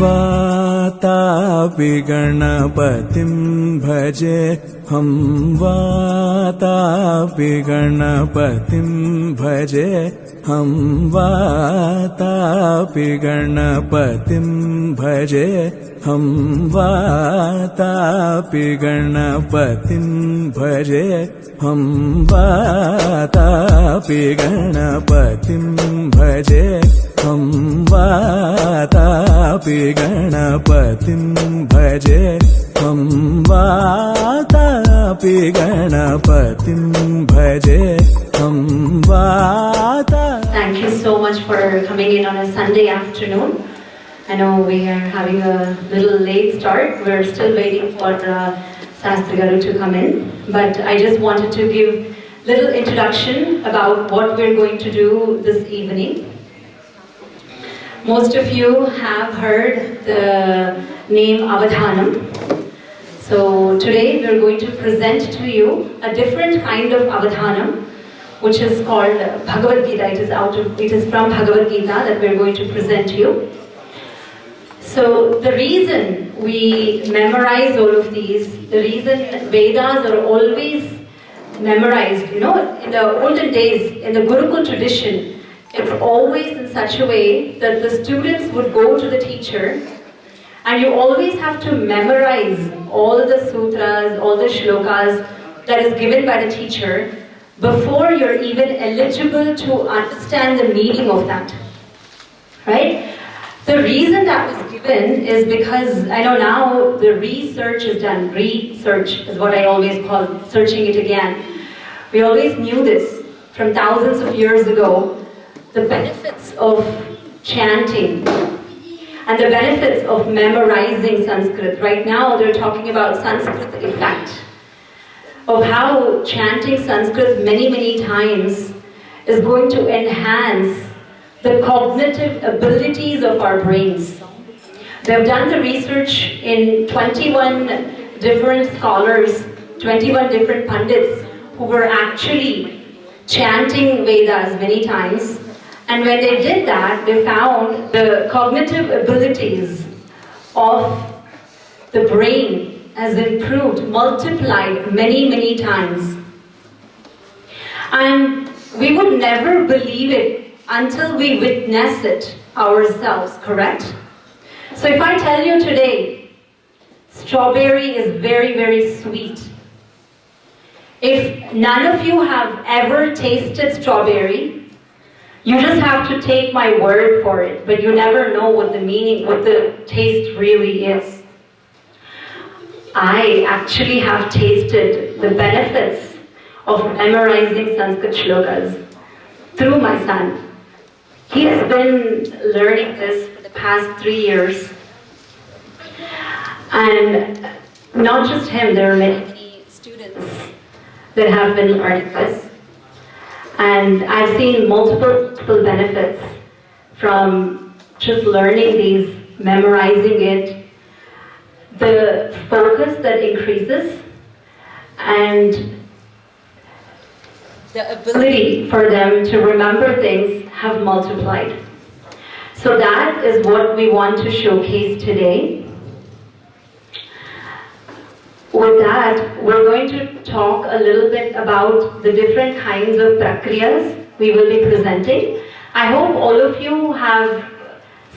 वातापि गणपतिं भजे हम वातापि गणपतिं भजे हम वातापि गणपतिं भजे हम वातापि गणपतिं भजे हम वातापि गणपतिं भजे हम वातापि गणपतिं भजे हम वातापि गणपतिं भजे हम वाता. Thank you so much for coming in on a Sunday afternoon. I know we are having a little late start. We're still waiting for Sahasravadhani to come in. But I just wanted to give a little introduction about what we're going to do this evening. Most of you have heard the name Avadhanam. So today we're going to present to you a different kind of Avadhanam, which is called Bhagavad Gita. It is from Bhagavad Gita that we're going to present to you. So the reason we memorize all of these, the reason Vedas are always memorized, in the olden days, in the Gurukul tradition, it's always in such a way that the students would go to the teacher and you always have to memorize all the sutras, all the shlokas that is given by the teacher before you're even eligible to understand the meaning of that. Right? The reason that was given is because I know now the research is done. Research is what I always call searching it again. We always knew this from thousands of years ago. The benefits of chanting and the benefits of memorizing Sanskrit. Right now they're talking about Sanskrit effect, of how chanting Sanskrit many times is going to enhance the cognitive abilities of our brains. They've done the research in 21 different scholars, 21 different pundits who were actually chanting Vedas many times. And when they did that, they found the cognitive abilities of the brain has improved, multiplied many times. And we would never believe it until we witness it ourselves, correct? So if I tell you today, strawberry is very sweet. If none of you have ever tasted strawberry, you just have to take my word for it, but you never know what the meaning, what the taste really is. I actually have tasted the benefits of memorizing Sanskrit shlokas through my son. He has been learning this for the past 3 years. And not just him, there are many students that have been learning this. And I've seen multiple benefits from just learning these, memorizing it, the focus that increases, and the ability for them to remember things have multiplied. So that is what we want to showcase today. With that, we're going to talk a little bit about the different kinds of prakriyas we will be presenting. I hope all of you have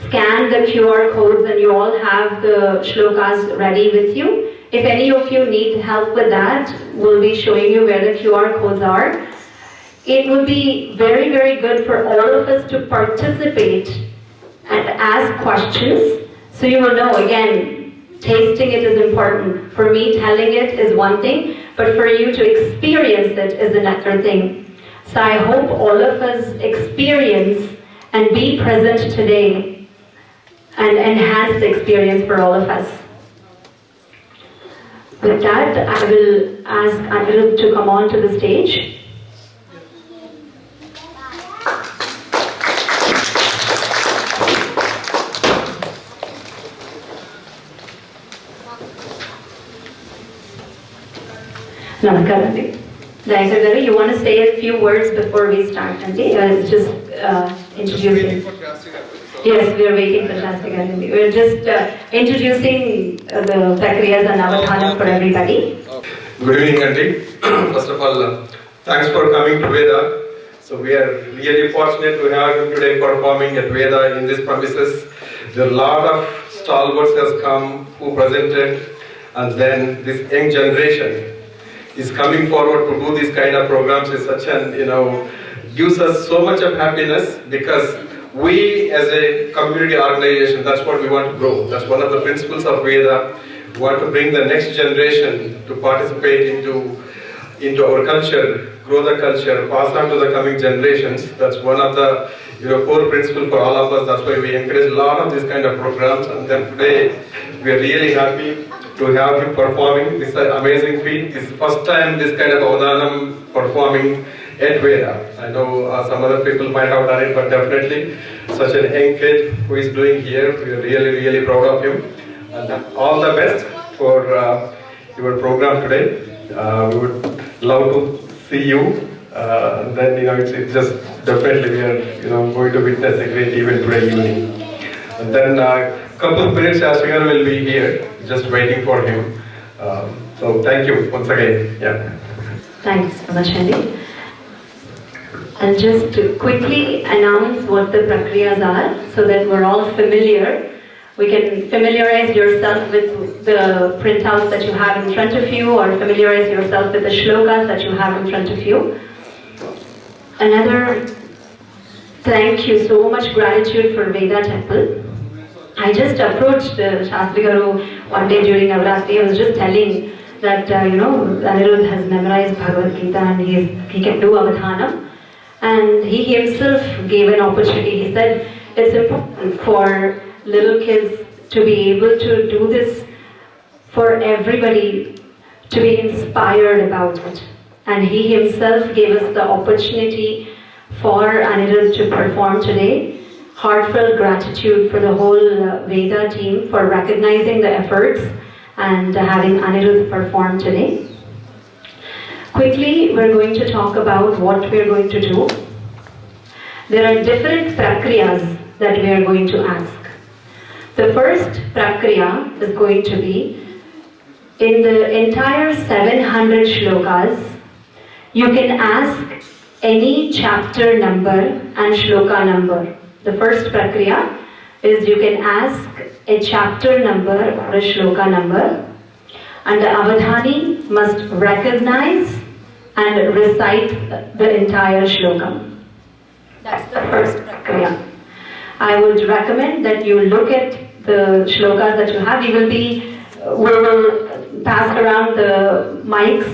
scanned the QR codes and you all have the shlokas ready with you. If any of you need help with that, we'll be showing you where the QR codes are. It will be very good for all of us to participate and ask questions, so you will know, again, tasting it is important. For me, telling it is one thing, but for you to experience it is another thing. So I hope all of us experience and be present today and enhance the experience for all of us. With that, I will ask Anirudh to come on to the stage. Namaskar, Aunty. Director Garu, you want to say a few words before we start, Aunty? Just introduce you. Yes, we are waiting for Shastragaru. We are just introducing the Prakriyas and Avadhanam for everybody. Good evening, Auntie. First of all, thanks for coming to Veda. So we are really fortunate to have you today performing at Veda in this premises. There are a lot of stalwarts has come who presented, and then this young generation is coming forward to do these kind of programs. Is such an gives us so much of happiness, because we as a community organization, that's what we want to grow. That's one of the principles of Veda. We want to bring the next generation to participate into our culture, grow the culture, pass on to the coming generations. That's one of the core principle for all of us. That's why we encourage a lot of these kind of programs. And then today we are really happy to have him performing this amazing feat. This is the first time this kind of Avadhanam performing at Veda. I know some other people might have done it, but definitely such an young kid who is doing here, we are really, really proud of him. And all the best for your program today. We would love to see you. And then it's just definitely we are going to witness a great event today evening. And then couple of minutes Shastragaru will be here, just waiting for him. So thank you once again. Yeah. Thanks so much, Andy. I'll just quickly announce what the Prakriyas are so that we're all familiar. We can familiarize yourself with the printouts that you have in front of you, or familiarize yourself with the shlokas that you have in front of you. Another thank you, so much gratitude for Veda Temple. I just approached Shastragaru one day during Navratri. I was just telling that Anirudh has memorized Bhagavad Gita and he can do Avadhanam. And he himself gave an opportunity. He said it's important for little kids to be able to do this, for everybody to be inspired about it. And he himself gave us the opportunity for Anirudh to perform today. Heartfelt gratitude for the whole Veda team for recognizing the efforts and having Anirudh perform today. Quickly, we're going to talk about what we're going to do. There are different prakriyas that we are going to ask. The first prakriya is going to be, in the entire 700 shlokas, you can ask any chapter number and shloka number. The first prakriya is you can ask a chapter number or a shloka number, and the avadhani must recognize and recite the entire shloka. That's the first prakriya. I would recommend that you look at the shlokas that you have. We will pass around the mics.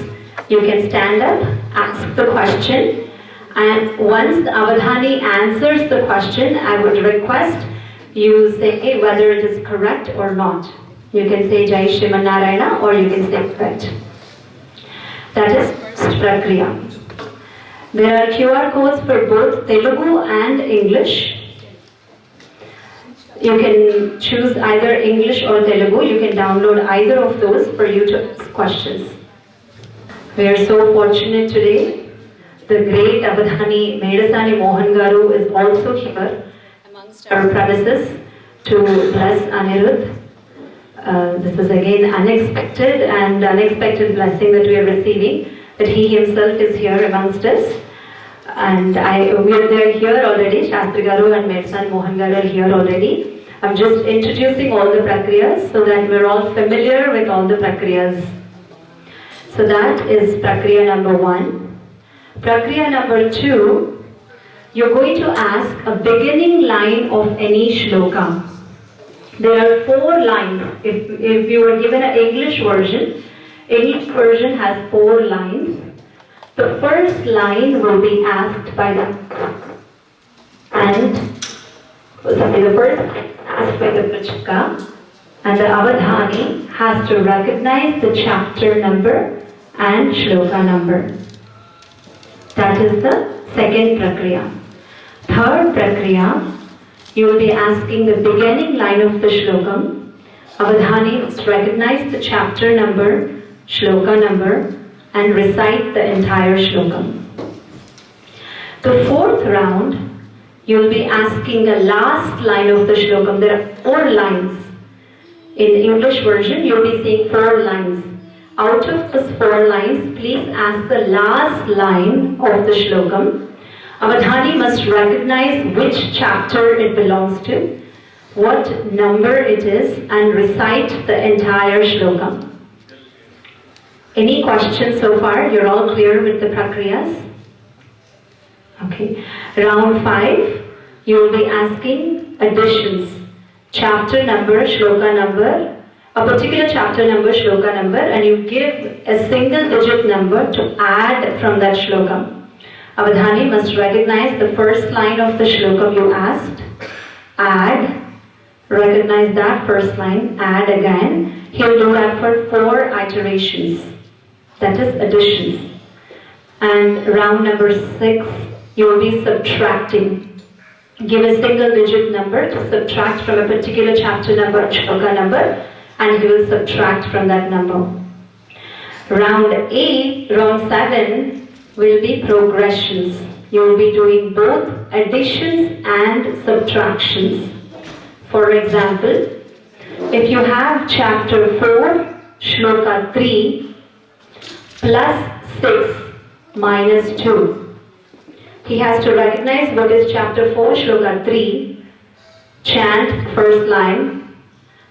You can stand up, ask the question, and once the avadhani answers the question, I would request you say whether it is correct or not. You can say Jai Shriman Narayana, or you can say correct. That is first prakriya. There are QR codes for both Telugu and English. You can choose either English or Telugu. You can download either of those for you to ask questions. We are so fortunate today. The great Avadhani Medasani Mohan garu is also here amongst our premises to bless Anirudh. This is again unexpected blessing that we are receiving, that he himself is here amongst us. And we are there here already. Shastragaru and Medasani Mohan garu are here already. I'm just introducing all the prakriyas so that we're all familiar with all the prakriyas. So that is prakriya number 1. Prakriya number 2, you're going to ask a beginning line of any shloka. There are 4 lines. If you were given an English version, English version has 4 lines. The first line will be asked by the first asked by the Prachika, and the Avadhani has to recognize the chapter number and shloka number. That is the second prakriya. Third prakriya, you will be asking the beginning line of the shlokam. Avadhani must recognize the chapter number, shloka number, and recite the entire shlokam. The fourth round, you'll be asking the last line of the shlokam. There are 4 lines. In the English version, you'll be seeing 4 lines. Out of those 4 lines, please ask the last line of the shlokam. Avadhani must recognize which chapter it belongs to, what number it is, and recite the entire shlokam. Any questions so far? You're all clear with the prakriyas? Okay. Round 5, you will be asking additions. Chapter number, shloka number, a particular chapter number, shloka number, and you give a single digit number to add from that shloka. Avadhani must recognize the first line of the shloka you asked, add, recognize that first line, add again. He'll do that for 4 iterations, that is additions. And round number 6, you will be subtracting. Give a single digit number to subtract from a particular chapter number or shloka number, and you will subtract from that number. Round 7 will be progressions. You will be doing both additions and subtractions. For example, if you have chapter 4, shloka 3 plus 6 minus 2, he has to recognize what is chapter 4, shloka 3, chant first line.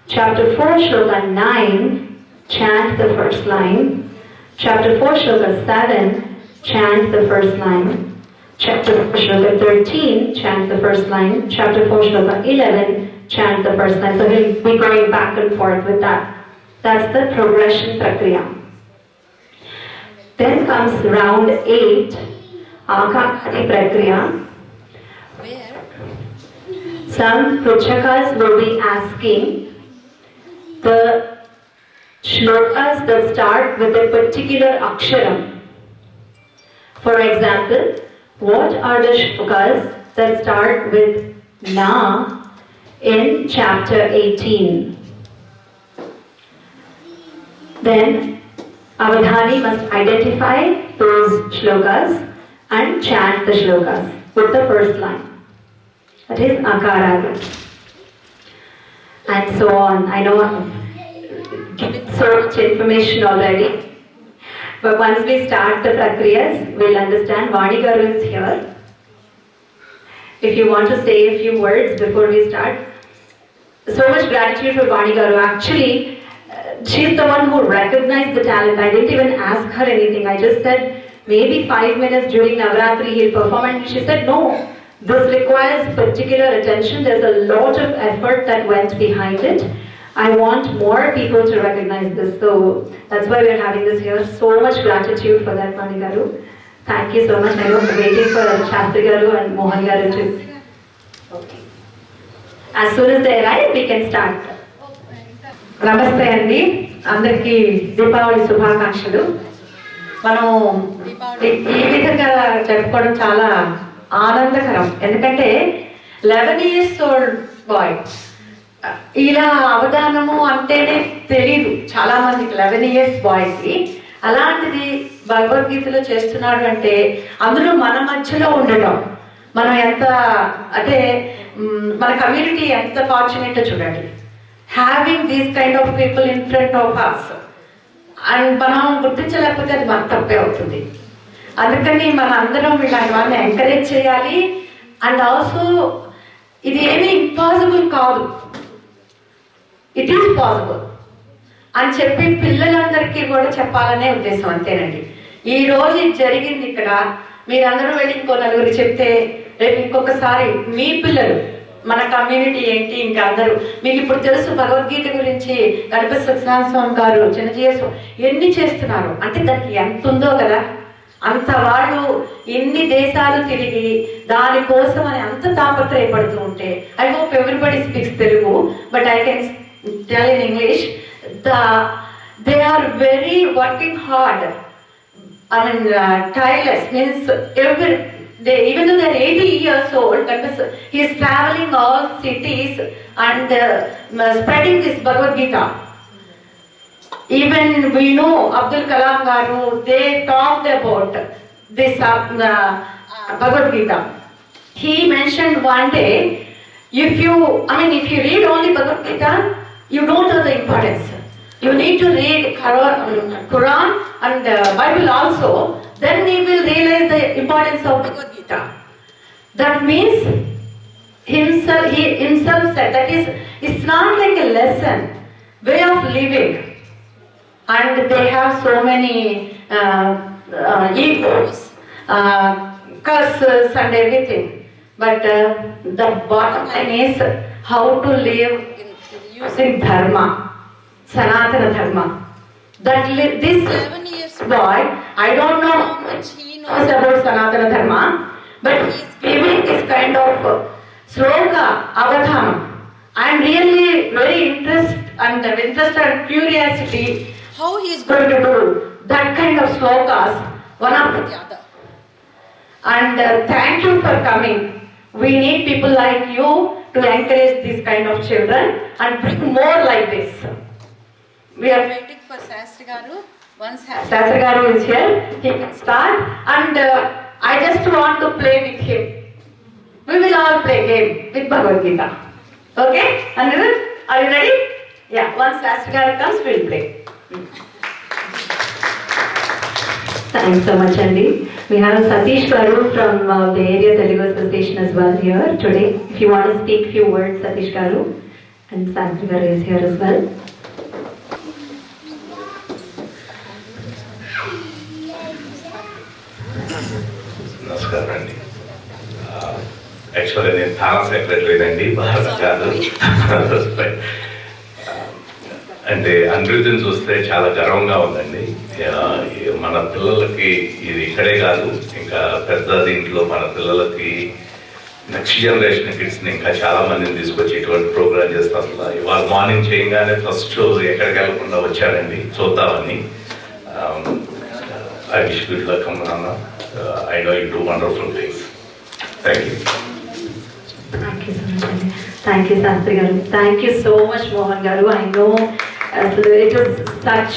Chapter 4, shloka 9, chant the first line. Chapter 4, shloka 7, chant the first line. Chapter 4, shloka 13, chant the first line. Chapter 4, shloka 11, chant the first line. So he'll be going back and forth with that. That's the progression prakriya. Then comes round 8, Akakati Prakriya. Some Pruchakas will be asking the shlokas that start with a particular aksharam. For example, what are the shlokas that start with Na in chapter 18? Then Avadhani must identify those shlokas and chant the shlokas with the first line. That is Akaradi. And so on. I know I've given so much information already. But once we start the prakriyas, we'll understand. Vani garu is here. If you want to say a few words before we start. So much gratitude for Vani garu. Actually, she's the one who recognized the talent. I didn't even ask her anything. I just said, maybe 5 minutes during Navratri he'll perform, and she said, no, this requires particular attention. There's a lot of effort that went behind it. I want more people to recognize this. So that's why we're having this here. So much gratitude for that, Vani garu. Thank you so much. I know I'm waiting for Shastri garu and Mohan garu too. Okay. As soon as they arrive, we can start. Namaste andi. Andariki Deepavali Shubhakankshalu. మనం ఈ విధంగా జరుపుకోవడం చాలా ఆనందకరం. ఎందుకంటే 11 years old bye ఇలా అవధానము అంటేనే తెలీదు చాలా మందికి 11 years బాయ్కి. అలాంటిది భగవద్గీతలో చేస్తున్నాడు అంటే అందులో మన మధ్యలో ఉండటం, మనం ఎంత అంటే మన కమ్యూనిటీ ఎంత ఫార్చునేట్ చూడండి. Having these kind of people in front of us. And మనం గుర్తించలేకపోతే అది మన తప్పే అవుతుంది. అందుకని మన అందరం ఇలాంటి వాళ్ళని ఎంకరేజ్ చేయాలి. అండ్ ఆల్సో ఇది ఏమీ ఇంపాసిబుల్ కాదు, ఇట్ ఈస్ పాసిబుల్ అని చెప్పి పిల్లలందరికీ కూడా చెప్పాలనే ఉద్దేశం. అంతేనండి. ఈ రోజు ఇది జరిగింది ఇక్కడ, మీరందరూ వెళ్ళి ఇంకో నలుగురు చెప్తే రేపు ఇంకొకసారి మీ పిల్లలు మన కమ్యూనిటీ ఏంటి ఇంకా అందరూ మీకు ఇప్పుడు తెలుసు. భగవద్గీత గురించి గణపతి సత్యనారాయణ స్వామి గారు చిన్నజీఎస్ ఎన్ని చేస్తున్నారు అంటే దానికి ఎంత ఉందో కదా. అంత వాళ్ళు ఎన్ని దేశాలు తిరిగి దానికోసం అని అంత తాపత్రయపడుతూ ఉంటే, I hope everybody speaks Telugu but I can tell in English. They are very working hard. I mean, tireless means even though they're 80 years old, he is traveling all cities and spreading this Bhagavad Gita. Even we know Abdul Kalam garu, they talked about this Bhagavad Gita. he mentioned one day, if you read only Bhagavad Gita, you don't know the importance. You need to read Quran and Bible also, then you will realize the importance of Bhagavad Gita. That means he himself said, that is, it's not like a lesson, way of living. And they have so many egos, curses and everything. But the bottom line is how to live using dharma, Sanatana dharma. This 11 years boy, I don't know how much he knows about Sanatana dharma, but he is giving this kind of sloka, Avadhanam. I am really very interested and curiosity how he is going to do that kind of slokas, one after the other. And thank you for coming. We need people like you to encourage these kind of children and bring more like this. We are waiting for Sahasra garu. Once Sahasra garu is here, he can start. And I just want to play with him. We will all play game with Bhagavad Gita. Okay? Anirudh, are you ready? Yeah, once Sahasra garu comes, we will play. Thanks so much, Andy. We have Satish Garu from the area Telugu Association as well here today. If you want to speak few words, Satish Garu, and Sahasra Garu is here as well. Namaskar, Andy. Actually, నేను TANA secretary అండి, భారత కాదు. అంటే అనిరుద్ధిని చూస్తే చాలా గర్వంగా ఉందండి. మన పిల్లలకి ఇది ఇక్కడే కాదు, ఇంకా పెద్ద దీంట్లో మన పిల్లలకి నెక్స్ట్ జనరేషన్ కిడ్స్ని ఇంకా చాలా మందిని తీసుకొచ్చి ఇటువంటి ప్రోగ్రామ్ చేస్తాం. ఇవాళ మార్నింగ్ చేయగానే ఫస్ట్ ఎక్కడికి వెళ్ళకుండా వచ్చారండి చూద్దామని. I wish good luck, Mohan. I know you do wonderful things. Thank you. Thank you so much. Thank you, Sahasra Garu. Thank you so much, Mohan Garu. I know it was such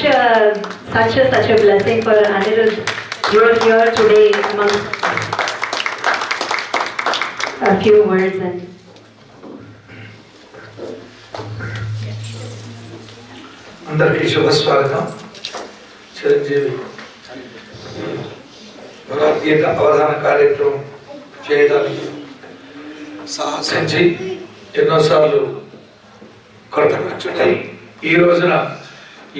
a blessing for Anirudh. You are here today among a few words and. అందరికీ శుభస్వాగతం. చిరంజీవి భగవద్గీత అవధాన కార్యక్రమం చేయడానికి సాహసించి ఎన్నోసార్లు కృతజ్ఞుడై ఈ రోజున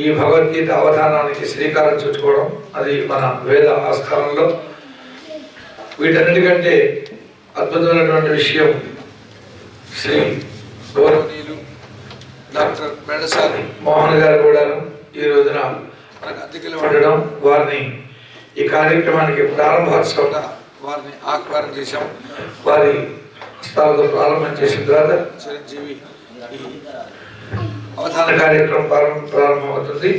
ఈ భగవద్గీత అవధానానికి శ్రీకారం చుట్టుకోవడం, అది మన వేద ఆస్థానంలో. వీటన్నిటికంటే అద్భుతమైనటువంటి విషయం, శ్రీ గౌరవనీయులు డాక్టర్ మెడసాని మోహన్ గారు కూడా ఈ రోజున మనకు అతిథిలో ఉండడం, వారిని ఈ కార్యక్రమానికి ప్రారంభోత్సవంగా వారిని ఆహ్వానం చేశాం. వారి హస్తాలతో ప్రారంభం చేసిన తర్వాత చిరంజీవి ఈ అవధాన కార్యక్రమం ప్రారంభమవుతుంది.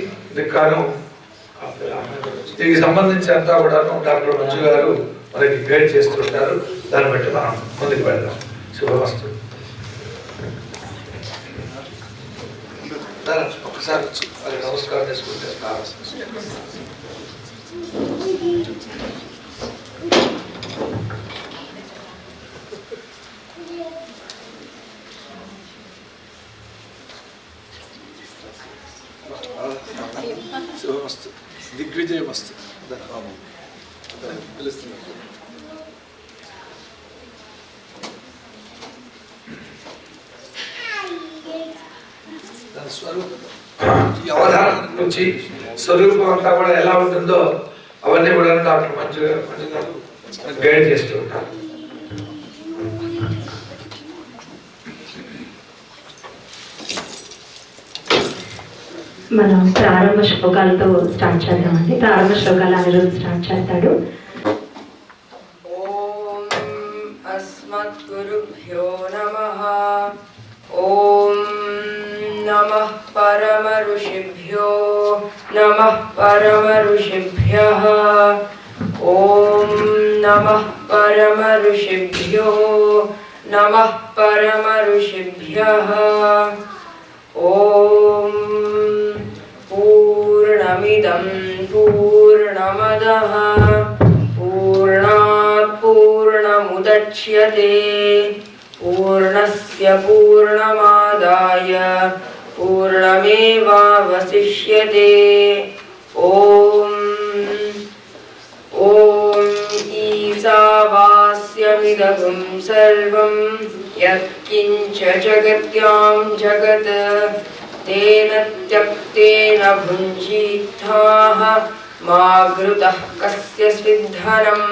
దీనికి సంబంధించి అంతా కూడాను డాక్టర్ మంజు గారు మనకి గైడ్ చేస్తుంటారు. దాన్ని బట్టి మనం ముందుకు వెళ్దాం. శుభమస్తు. ఒకసారి వచ్చి వాళ్ళకి నమస్కారం చేసుకుంటే శుభమస్తు, దిగ్విజయమస్తు పిలుస్తున్నారు. ఈ అవధానం నుంచి స్వరూపం అంతా కూడా ఎలా ఉంటుందో అవన్నీ కూడా డాక్టర్ మంజు గారు గైడ్ చేస్తూ ఉంటారు. మనం ప్రారంభ శ్లోకాలతో స్టార్ట్ చేద్దామండి. ప్రారంభ శ్లోకాలు అనిరుద్ధ్ స్టార్ట్ చేస్తాడు. ఓం అస్మద్గురుభ్యో నమః. ఓం నమః పరమ ఋషిభ్యో నమః పరమ ఋషిభ్యః. ఓం నమః పరమ ఋషిభ్యో నమః పరమ ఋషిభ్యః. ఓం పూర్ణమిదం పూర్ణమదః పూర్ణాత్ పూర్ణముదచ్యతే मुदच्यते पूर्णस्य पूर्णमादाय पूर्णमेवावशिष्यते ॐ ईशावास्यमिदगं सर्वं यत्किञ्च जगत्यां जगत् तेन त्यक्तेन भुञ्जीथाः मा घृतः कस्य स्विद्धनम्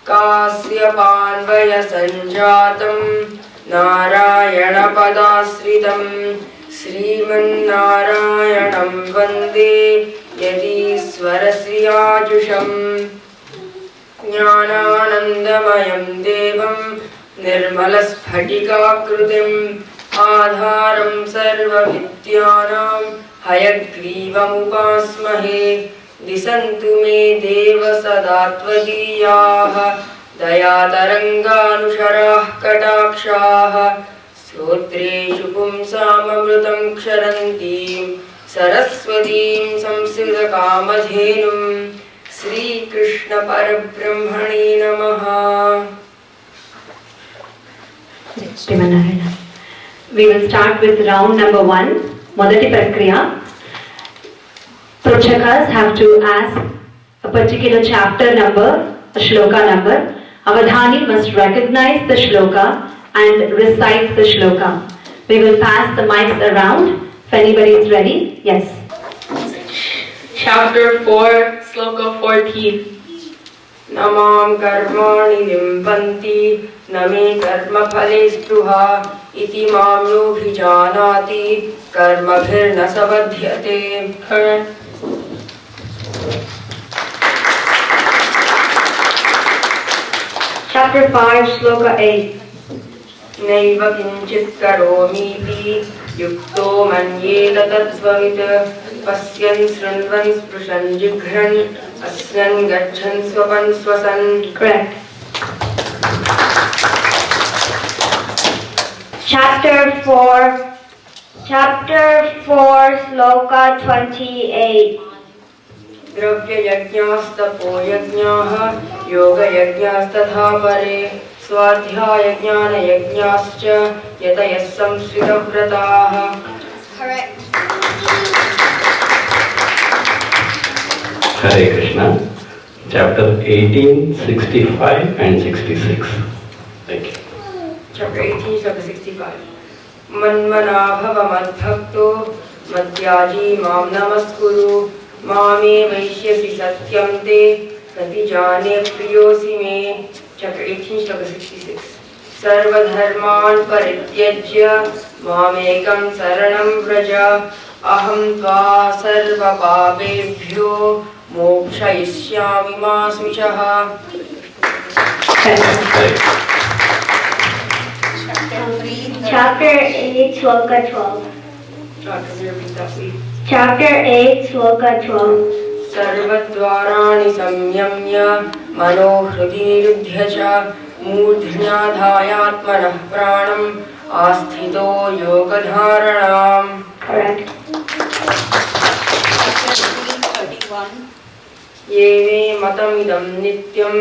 कास्यपान्वयसञ्जातं नारायणपदाश्रितं श्रीमन्नारायणं वन्दे यदीश्वरश्रियाजुषम् ज्ञानानन्दमयं देवं निर्मलस्फटिकाकृतिम् आधारं सर्वविद्यानां हयग्रीवमुपास्महे दिशन्तु मे देव सदा त्वदीयाः दयातरङ्गानुशराः कटाक्षाः श्रोत्रेषु पुंसाममृतं क्षरन्तीं सरस्वतीं संस्कृतकामधेनुं श्रीकृष्णपरब्रह्मणे नमः। We will start with round number 1, Modati Prakriya. Prachakas have to ask a particular chapter number, a shloka number. Avadhani must recognize the shloka and recite the shloka. We will pass the mics around. If anybody is ready, yes. Chapter 4, Sloka 14. Namam karmani limpanti name karma phale spruha iti mam yobhijanati karma bhirna savadhyate. Correct. Chapter 5, Shloka 8. Naiva kinchit karomiti yukto manyeta tatvavit pasyan srunvan sprushan jighran asyan gachan swapan swasan. Correct. Chapter 4, Shloka 28. द्रव्य यज्ञास्तपो यज्ञाः योग यज्ञास्तथा परे स्वाध्याय ज्ञान यज्ञाश्च यतयः संस्कृतव्रताः. Correct. Hare Krishna. Chapter 18, 65 and 66. Thank you. Chapter 18, Chapter 65. Manmana bhava madbhakto madhyaji mam namaskuru मामे वैश्यसि सत्यं ते प्रतिजाने प्रियोसि मे. Chapter 18, Chapter 66. सर्वधर्मान् परित्यज्य मामेकं शरणं व्रज अहं त्वा सर्वपापेभ्यो मोक्षयिष्यामि मा शुचः. Chapter 8, Shloka 12. Chapter 8, Shloka 12. सर्वद्वाराणि संयम्य मनोहृदि निरुध्य च मूर्ध्न्याधायात्मनः प्राणम् आस्थितो योगधारणाम्. Correct. ये मे मतमिदं नित्यम्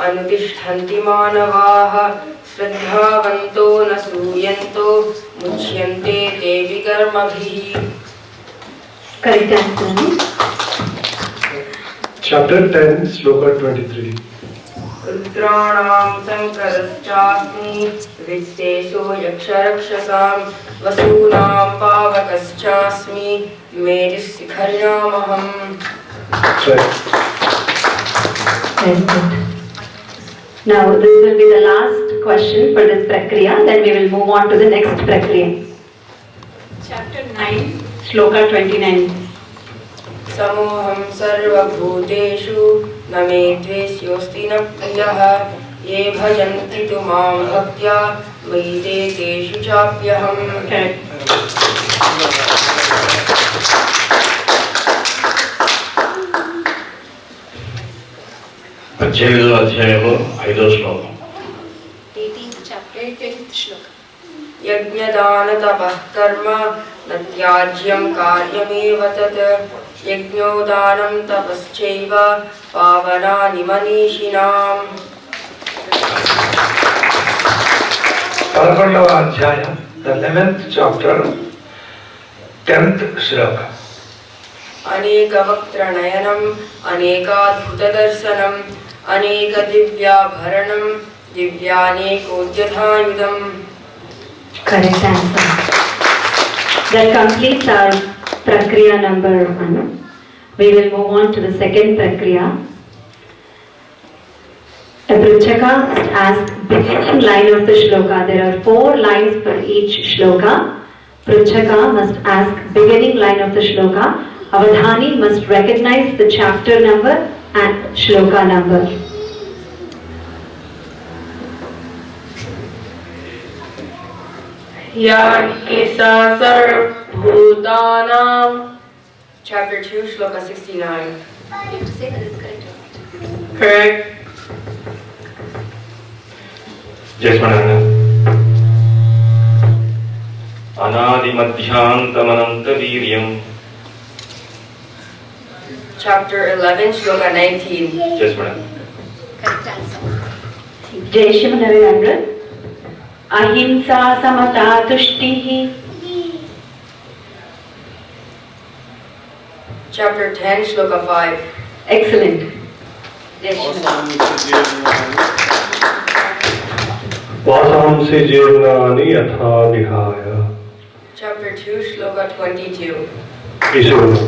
अनुतिष्ठन्ति मानवाः श्रद्धावन्तो न सूयन्तो मुच्यन्ते ते विकर्मभिः. Correct answer. Chapter 10, Shloka 23. रुद्राणां शङ्करश्चास्मि विश्वेशो यक्षरक्षसां वसूनां पावकश्चास्मि मेरुशिखर्यामहम्. Very good. Now this will be the last question for this prakriya. Then we will move on to the next prakriya. Chapter 9, Shloka 29. समोहं सर्वभूतेषु न मे द्वेष्योऽस्ति न प्रियः ये भजन्ति तु मां भक्त्या मयि ते तेषु चाप्यहम्. పద్దెనిమిదో అధ్యాయము 5వ శ్లోకం. 18th chapter, 10th shloka. यज्ञदानतपः कर्म न त्याज्यं कार्यमेव तत् यज्ञो दानं तपश्चैव पावनानि मनीषिणाम्. 11వ అధ్యాయం, the 11th chapter, 10th శ్లోక. అనేక వక్త్రనయనం అనేకాద్భుత దర్శనం అనేక దివ్యాభరణం దివ్యానేకోద్యథాయుధం. Correct answer. That completes our prakriya number 1. We will move on to the second prakriya. A Pruchaka must ask beginning line of the shloka. There are 4 lines for each shloka. Pruchaka must ask beginning line of the shloka. Avadhani must recognize the chapter number and shloka number. Ya isa sarvbhutanam. Chapter 2, shloka 69. You have to say that it's correct. Correct. జస్మణ అనాది మధ్యాంతమనంత వీర్యం. Chapter 11, shloka 19. జస్మణ Correct answer. Jai Shiv Narendra. Ahimsa samata tushtihi. Chapter 10, shloka 5. Excellent. Jai Shiv. వాసాంసి జీర్ణాని యథా విహాయ. Chapter 2, shloka 22. ఈశ్వరుడు.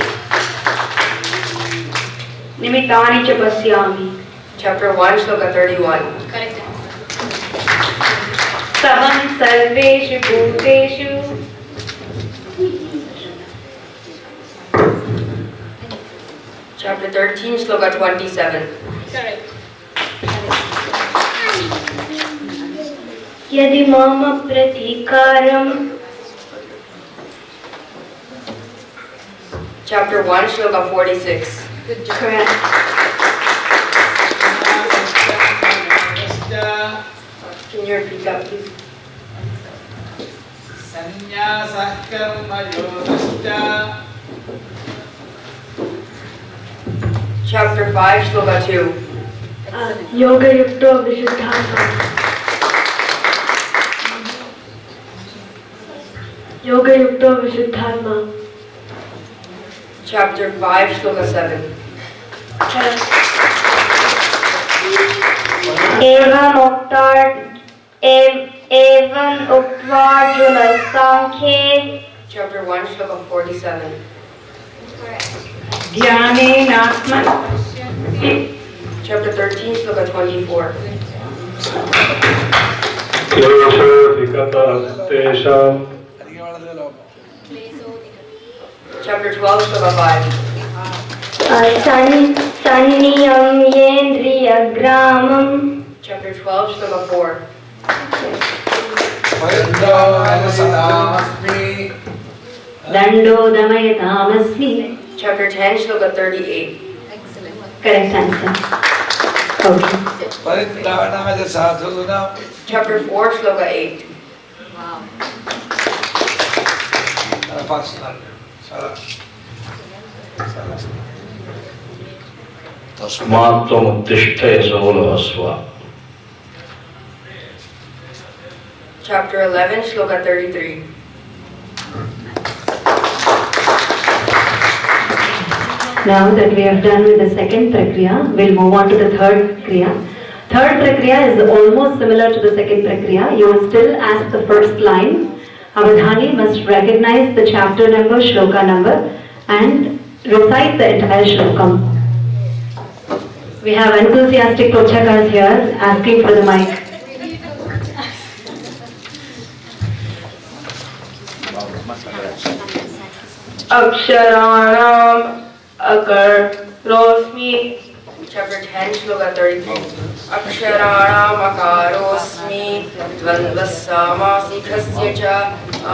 Nimittani cha pasyami. Chapter 1, shloka 31. Correct answer. Samam sarveshu bhuteshu. Chapter 13, shloka 27. Correct. Yadi mama pratikaram. Chapter 1, shloka 46. Good job. Correct. Can you repeat that, please? Chapter 5, shloka 2. Yoga yukto vishuddhama. Yoga yukto vishuddhama. Chapter 5, shloka 7. Evam uktvarjuna sankhe. Chapter 1, shloka 47. Dhyane natman. Chapter 13, shloka 24. తేషాం. Chapter 12, shloka 5. Sanniyam yendriya gramam. Chapter 12, shloka 4. Dando damayatamasmi. Chapter 10, shloka 38. Correct answer. Okay. Chapter 4, shloka 8. తస్మాత్వముత్తిష్ఠ యశోలహస్వ. Chapter 11, shloka 33. Now that we have done with the second prakriya, we'll move on to the third kriya. Third prakriya is almost similar to the second prakriya. You will still ask the first line. Avadhani must recognize the chapter number, shloka number, and recite the entire shlokam. We have enthusiastic Pruchakas here asking for the mic. Aksharanam akarosmi. Chapter 10, shloka 33. Aksharanam akarosmi dvandvasamasithasya cha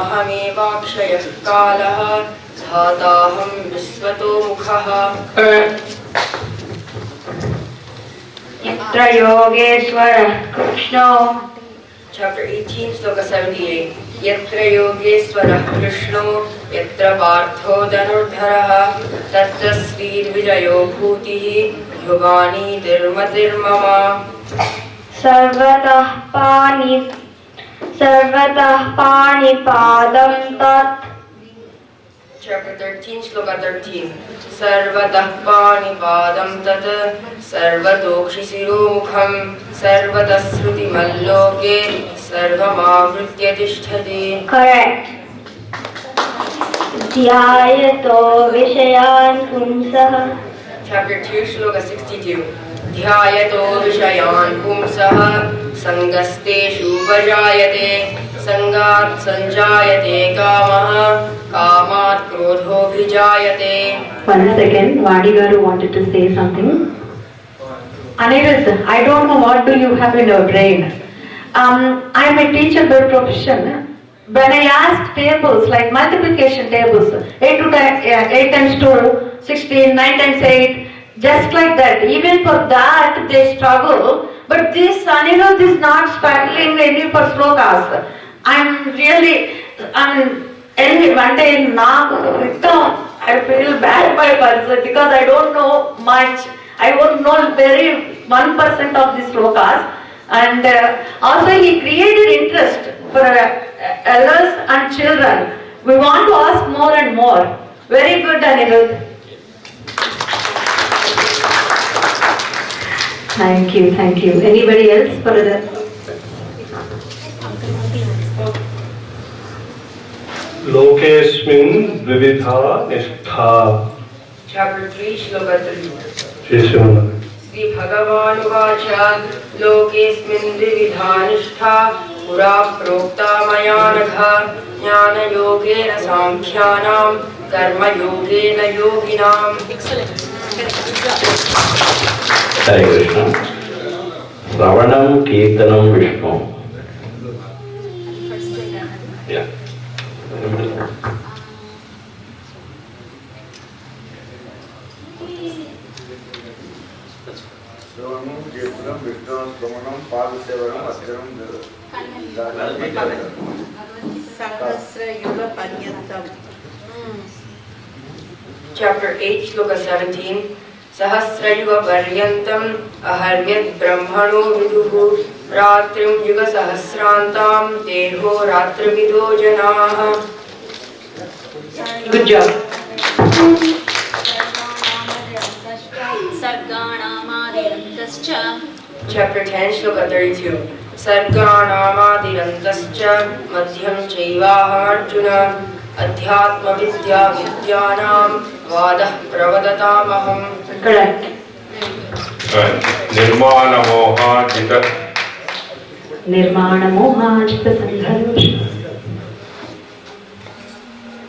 ahamevakshayah kalah dhataham visvato mukhaha. Yatra yogeshwara krishno. Chapter 18, shloka 78. Yatra yogeswara krishno yatra partho dhanurdharaha tattasvir vijayo bhutihi yogani dirmatirmama. Sarvatah pani सर्वतः पाणिपादं तत्. Chapter 13, Shloka 13. Sarvatah panipadam tat sarvatokshisiromukham sarvatasrutimalloke sarvamavritya tishtati. Correct. ध्यायतो विषयान् पुंसः. Chapter 2, Shloka 62. Dhyayato vishayan pumsaha sangasteshu vajayate sangat sanjayate kamaha kamat krodho bhijayate. 1 second, Vadi garu wanted to say something. Anirudh, I don't know what do you have in your brain. I'm a teacher by profession. When I asked tables like multiplication tables, 8 times 2, 16, 9 times 8, just like that, even for that they struggle. But this Anirudh is not struggling any for slokas. I'm one day I feel bad by person because I don't know much. I won't know very 1% of these slokas. And also he created interest for elders and children. We want to ask more and more. Very good, Anirudh. Thank you. Anybody else for the... लोकेस्मिन् विविधा निष्ठा. Chapter 3, Shloka 3. शिशुमन. Sri Bhagavan Vacha Lokesmin Dividha Nishtha Pura Prokta Mayanagha Jnana Yogena Samkhyanam Karma Yogena Yoginam. Excellent. Hare Krishna. Shravanam Kirtanam Vishnu. Yeah. श्रवणं कीर्तनं विष्णु श्रवणं पादसेवनम् अक्षरं सहस्रयुगपर्यन्तम्. Chapter 8, Shloka 17. Sahasrayuga Paryantam Aharyat Brahmano Viduhu Ratrim Yuga Sahasrantam Deho Ratrivido Janaha. Good job. Chapter 10, Shloka 32. Sarganamadirantascha Madhyam Chaivaharjuna Adhyatma Vidya Vidyanam Vadah Pravadatamaham. Correct. निर्माण मोहाजित. Nirmana Mohajita Sangharusha.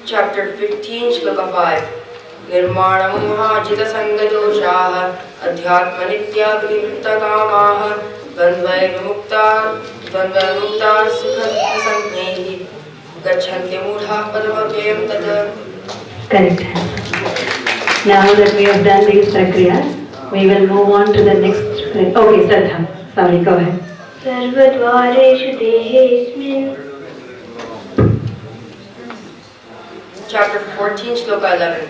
Chapter 15, Shloka 5. Nirmana Mohajita Sangadoshaha Adhyatma Nitya Vinivritakamaha Dvandvaimukta Sukha Sangnehi Gachanti Mudha Padamavyam Tata. Correct. Now that we have done these prakriyas, we will move on to the next. Okay, Shraddha. Sorry, go ahead. सर्वद्वारेषु देहेऽस्मिन्. Chapter 14, Shloka 11.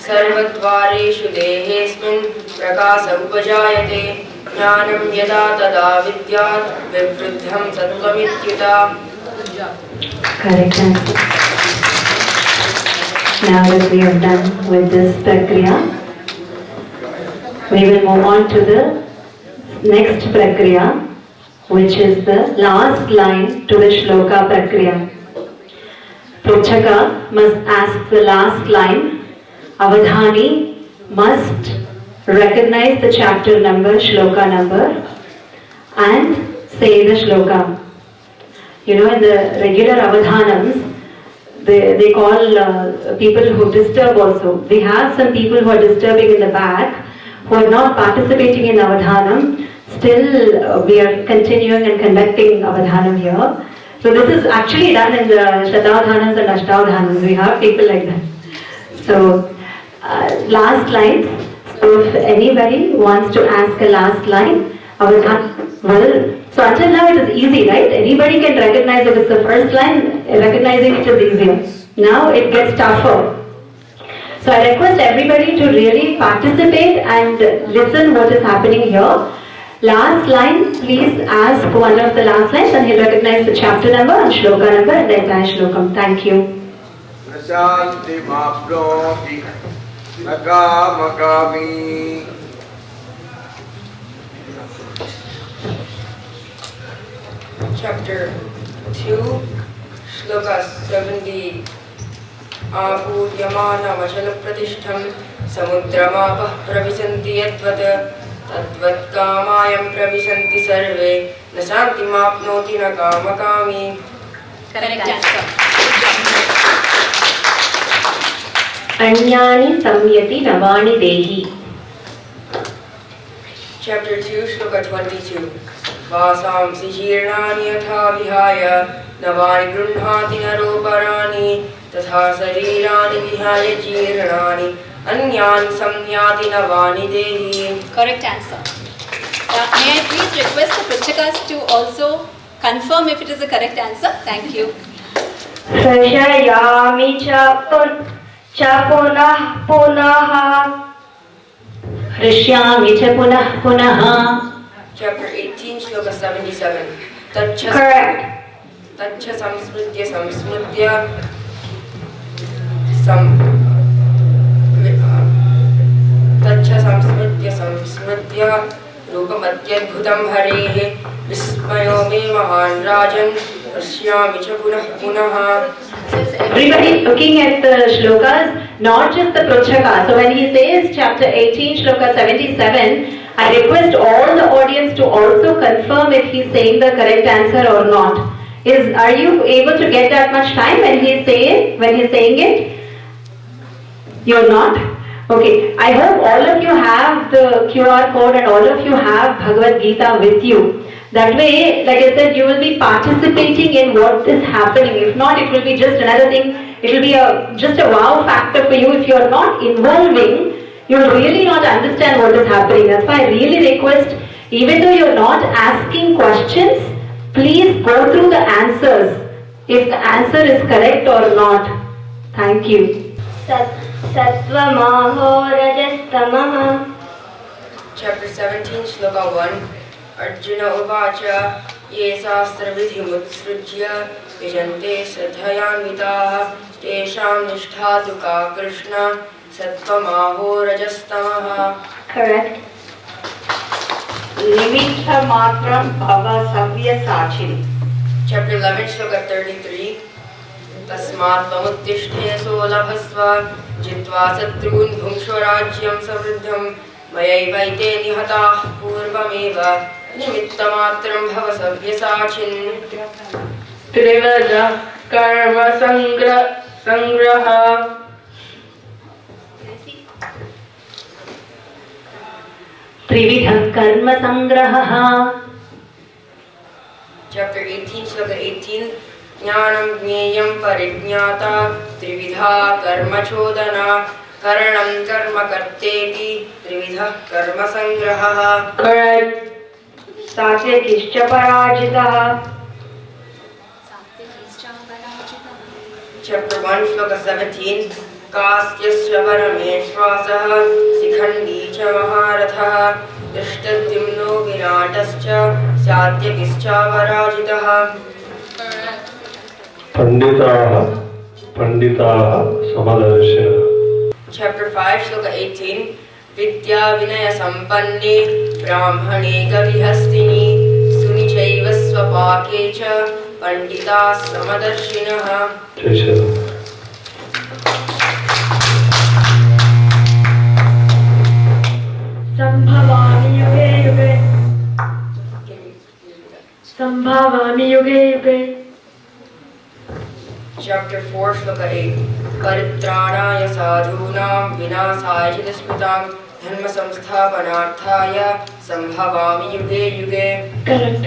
Sarvadvareshu dehesmin prakasa upajayate jnanam yada tada vidyat vivruddham sattvamithyuta. Correct answer. Now that we have done with this prakriya, we will move on to the next prakriya, which is the last line to the shloka prakriya. Pruchaka must ask the last line. Avadhani must recognize the chapter number, shloka number, and say the shloka. You know, in the regular avadhanams, they call people who disturb also. We have some people who are disturbing in the back, who are not participating in avadhanam. Still, we are continuing and conducting avadhanam here. So this is actually done in the Shatavadhanams and Ashtavadhanams. We have people like that. So, last line. So if anybody wants to ask a last line, so until now it is easy, right? Anybody can recognize if it's the first line, recognizing it is easier. Now it gets tougher. So I request everybody to really participate and listen what is happening here. Last line, please ask one of the last lines and he'll recognize the chapter number and shloka number and the entire shlokam. Thank you. Shanti Mapnoti Nakamagami. Chapter 2, Shloka 70. Apuryamana vachala pratishtham samudramapah pravisanti yadvat tadvat kamayam pravisanti sarve na shanti mapnoti na kamakami. Correct answer. Anyani samyati navani dehi. Chapter 2, Shloka 22. Vasamsi hirnani yatha vihaya navani grunhati naroparani तथा शरीरानि विहाय जीर्णानि अन्यानि संयाति नवानि देहि. Correct answer. May I please request the Prichakas to also confirm if it is the correct answer? Thank you. Prashayami cha punah punah. Hrishyami cha punah punah. Chapter 18, Shloka 77. Correct. Tacha samsmritya samsmritya Tacha samsmritya samsmritya रूपमत्यद्भुतं हरेः विस्मयो मे महान् राजन् पश्यामि च पुनः पुनः. Everybody looking at the shlokas, not just the Pruchaka. So when he says chapter 18, shloka 77, I request all the audience to also confirm if he's saying the correct answer or not. Are you able to get that much time when he's saying it? You're not? Okay. I hope all of you have the QR code and all of you have Bhagavad Gita with you. That way, like I said, you will be participating in what is happening. If not, it will be just another thing. It will be just a wow factor for you. If you're not involving, you will really not understand what is happening. That's why I really request, even though you're not asking questions, please go through the answers, if the answer is correct or not. Thank you. Sattva Rajastamaha. Chapter 17, Shloka 1. Arjuna uvacha ye sastra vidhimutsrujya vijante sadhayanvitaha tesham nishtha tu ka Krishna sattva rajastamaha. Correct. Nimitta matram bhava savya sachini. Chapter 11, Shloka 33. Tasmat pamuttishte solabhasva jitva satrun bhungsho rajyam savriddham mayaivaite nihatah purvameva nimittamatram bhava savyasachin. Trivada karma sangraha. Trividha karma sangraha. Chapter 18, Shloka 18. Jnanam jneyam parijñata trividha karma chodana karanam karma karteti trividha karma sangraha. Correct. Satyakishcha parajitaha. Chapter 1, Shloka 17. Kastyasya parameshvasaha sikhandi cha maharathaha drishtadimno viratascha satyakishcha parajitaha. Panditaha Samadarshina. Chapter 5, Shloka 18. Vidya Vinaya Sampanne Brahmane Gavihastini Sunichaiva Swapakecha Pandita Samadarshinaha. Sambhavami yuge yuge. Sambhavami yuge yuge. Chapter 4, Shloka 8. Paritranaya sadhunam vinasaya chidasmitam dharma samsthapanarthaya sambhavami yuge yuge. Correct.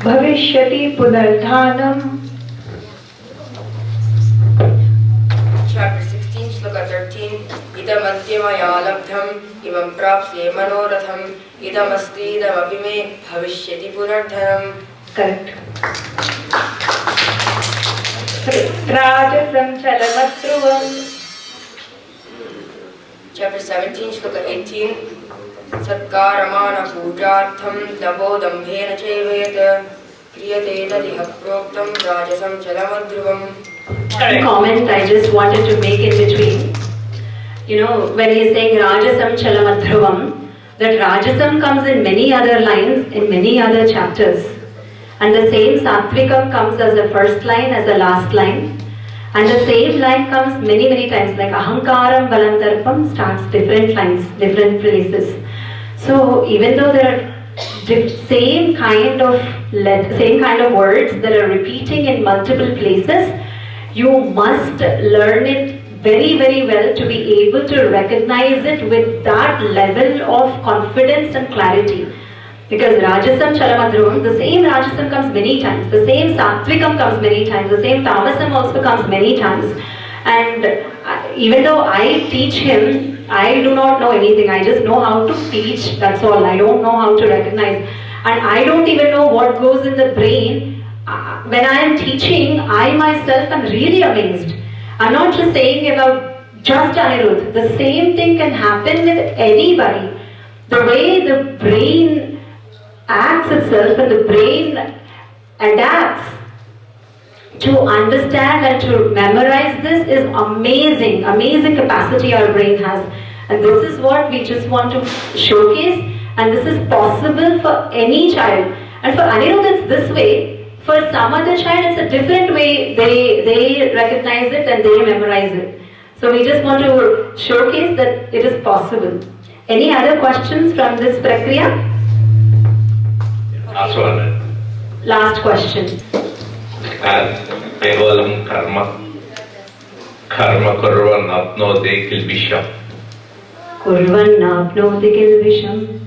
Bhavishyati punardhanam. Chapter 16, Shloka 13. Idam adyamaya labdham imam prapsye manoratham idam asti idam abhime bhavishyati punardhanam. Correct. Rajasam chalamatruvam. Chapter 17, Shloka 18. Satkaramana pujartham dabodambhena chevayat kriyate tadiha proktam rajasam chalamadhruvam. A comment I just wanted to make in between. When he's saying Rajasam Chalamadhruvam, that Rajasam comes in many other lines, in many other chapters. And the same Satvikam comes as the first line, as the last line. And the same line comes many, many times, like Ahankaram Balandarpam starts different lines, different places. So even though there are same kind of words that are repeating in multiple places, you must learn it very, very well to be able to recognize it with that level of confidence and clarity. Because Rajasam Chalamadhruvam, the same Rajasam comes many times, the same Satvikam comes many times, the same Tamasam also comes many times. And even though I teach him, I do not know anything. I just know how to teach, that's all. I don't know how to recognize. And I don't even know what goes in the brain. When I am teaching, I myself am really amazed. I'm not just saying about just Anirudh. The same thing can happen with anybody. The way the brain acts itself and the brain adapts to understand and to memorize this is amazing. Amazing capacity our brain has. And this is what we just want to showcase. And this is possible for any child. And for Anirudh it's this way. For some other child, it's a different way. They recognize it and they memorize it. So we just want to showcase that it is possible. Any other questions from this prakriya? Last one. Last question. Kevalam karma kurvan apnoti kilbisham. Kurvan apnoti kilbisham.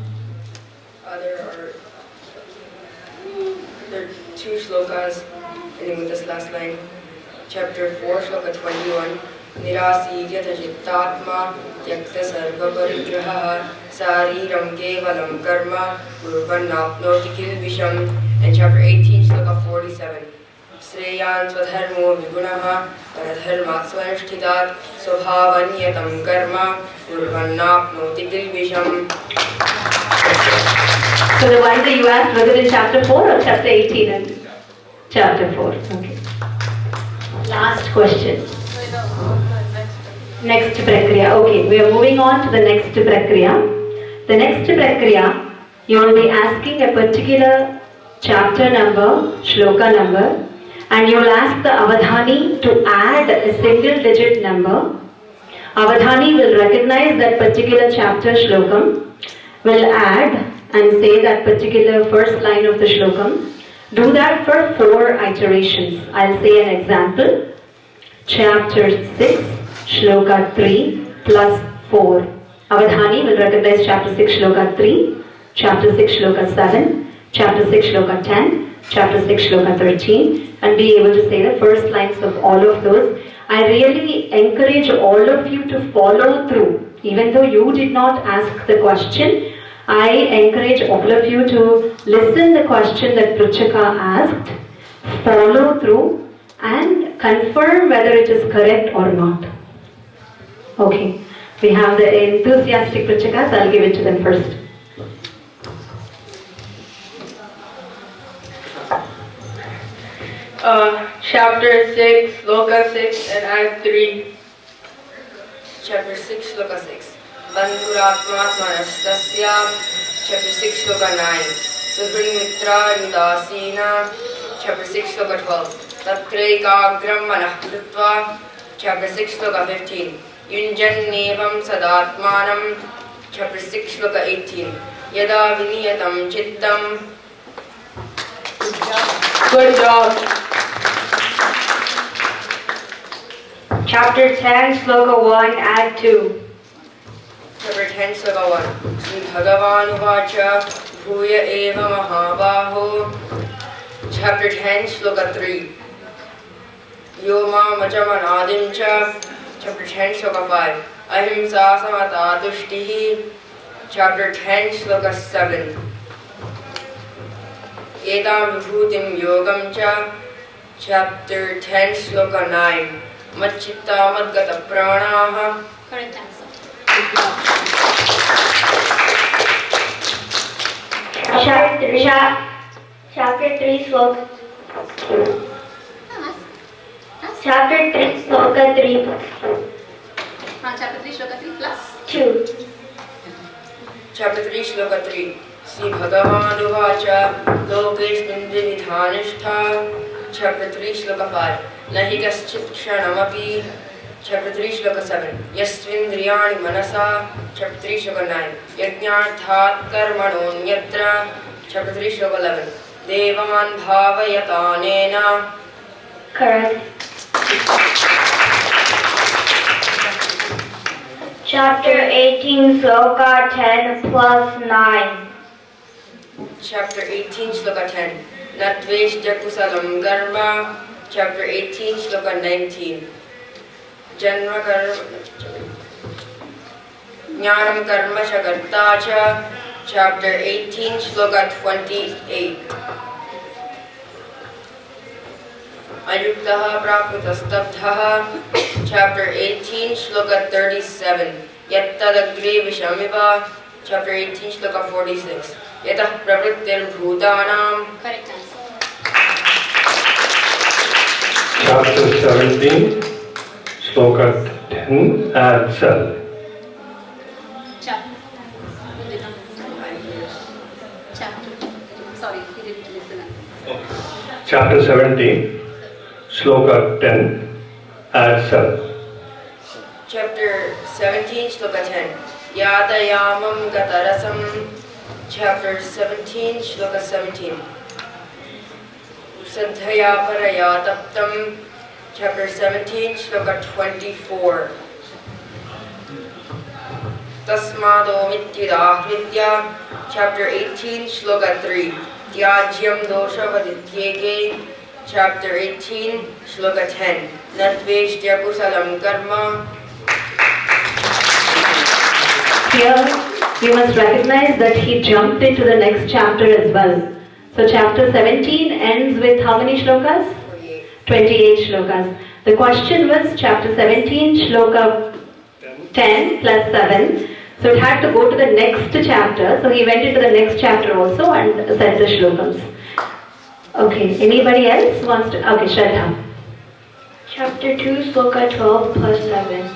There are two shlokas ending with this last line. Chapter 4, Shloka 21. Nirasiryata jittatma tyakta sarva parigraha sariram kevalam karma kurvan apnoti kilbisham. And chapter 18, Shloka 47. Sreyan swadharmo vigunaha paradharmat svanishtitat swabhavanyatam karma kurvan apnoti kilbisham. So the one that you asked, was it in chapter 4 or chapter 18 and chapter 4? Okay. Last question. Next prakriya. Okay, we are moving on to the next prakriya. The next prakriya, you will be asking a particular chapter number, shloka number, and you will ask the Avadhani to add a single digit number. Avadhani will recognize that particular chapter shlokam, will add and say that particular first line of the shlokam. Do that for 4 iterations. I'll say an example. Chapter 6, shloka 3 plus 4. Avadhani will recognize chapter 6, shloka 3, chapter 6, shloka 7, chapter 6, shloka 10, chapter 6, shloka 13, and be able to say the first lines of all of those. I really encourage all of you to follow through. Even though you did not ask the question, I encourage all of you to listen the question that Pruchaka asked, follow through and confirm whether it is correct or not. Okay, we have the enthusiastic Pruchakas. I'll give it to them first. Chapter 6, Sloka 6 and Act 3. Chapter 6, Shloka 6. Bandhuratmatmanastasya. Chapter 6, Shloka 9. Suhrimitra Yudasina. Chapter 6, Shloka 12. Tatraikagram manah krutva. Chapter 6, Shloka 15. Yunjannevam sadatmanam. Chapter 6, Shloka 18. Yada viniyatam chiddam. Good job. Chapter 10, Sloka 1, Act 2. Chapter 10, Sloka 1. Sri Bhagavan Uvacha Bhuya Eva Mahabaho. Chapter 10, Sloka 3. Yoma Machamanadimcha. Chapter 10, Sloka 5. Ahimsa Samata Dushtihi. Chapter 10, Sloka 7. Etam Vibhutim Yogam Cha. Chapter 10, Sloka 9. Machitta Madgata Pranaha. Correct answer. Chapter 3, Sloka. Chapter 3, Sloka 3. Chapter 3, Shloka 3 plus 2. Chapter 3, Shloka 3. Sri Bhagavan Uvacha Lokesmin Vividhanishta. Chapter 3, Shloka 5. Nahi kaschit kshanamapi. Chapter 3, Shloka 7. Yasvindriyani manasa. Chapter 3, Shloka 9. Yajnarthat karmanonyatra. Chapter 3, Shloka 11. Devan bhavayatanena. Correct. Chapter 18, Sloka 10 plus 9. Chapter 18, Shloka 10. Natveshtya kusalam karma. Chapter 18, Shloka 19. Janma karma. Jnanam karma shakarta cha. Chapter 18, Shloka 28. Ayuktaha prakutastabdhaha. Chapter 18, Shloka 37. Yattadagre vishamiva. Chapter 18, Shloka 46. Yatah pravrittir bhutanam. correct answer. Chapter 17, Sloka 10, add cell. Chapter. Sorry, he didn't listen. Chapter 17, Sloka 10, add cell. Chapter 17, Shloka 10. Yatayamam gatarasam. Chapter 17, Shloka 17. Sadhaya paraya taptam. Chapter 17, Shloka 24. Tasmado mityidahritya. Chapter 18, Shloka 3. Tyajyam dosha vadityege. Chapter 18, Shloka 10. Natveshtya kusalam karma. Here, we must recognize that he jumped into the next chapter as well. So chapter 17 ends with how many shlokas? 28 shlokas. The question was chapter 17, shloka 10 plus 7. So it had to go to the next chapter. So he went into the next chapter also and said the shlokas. Okay, anybody else wants to? Okay, Shraddha. Chapter 2, Sloka 12 plus 7.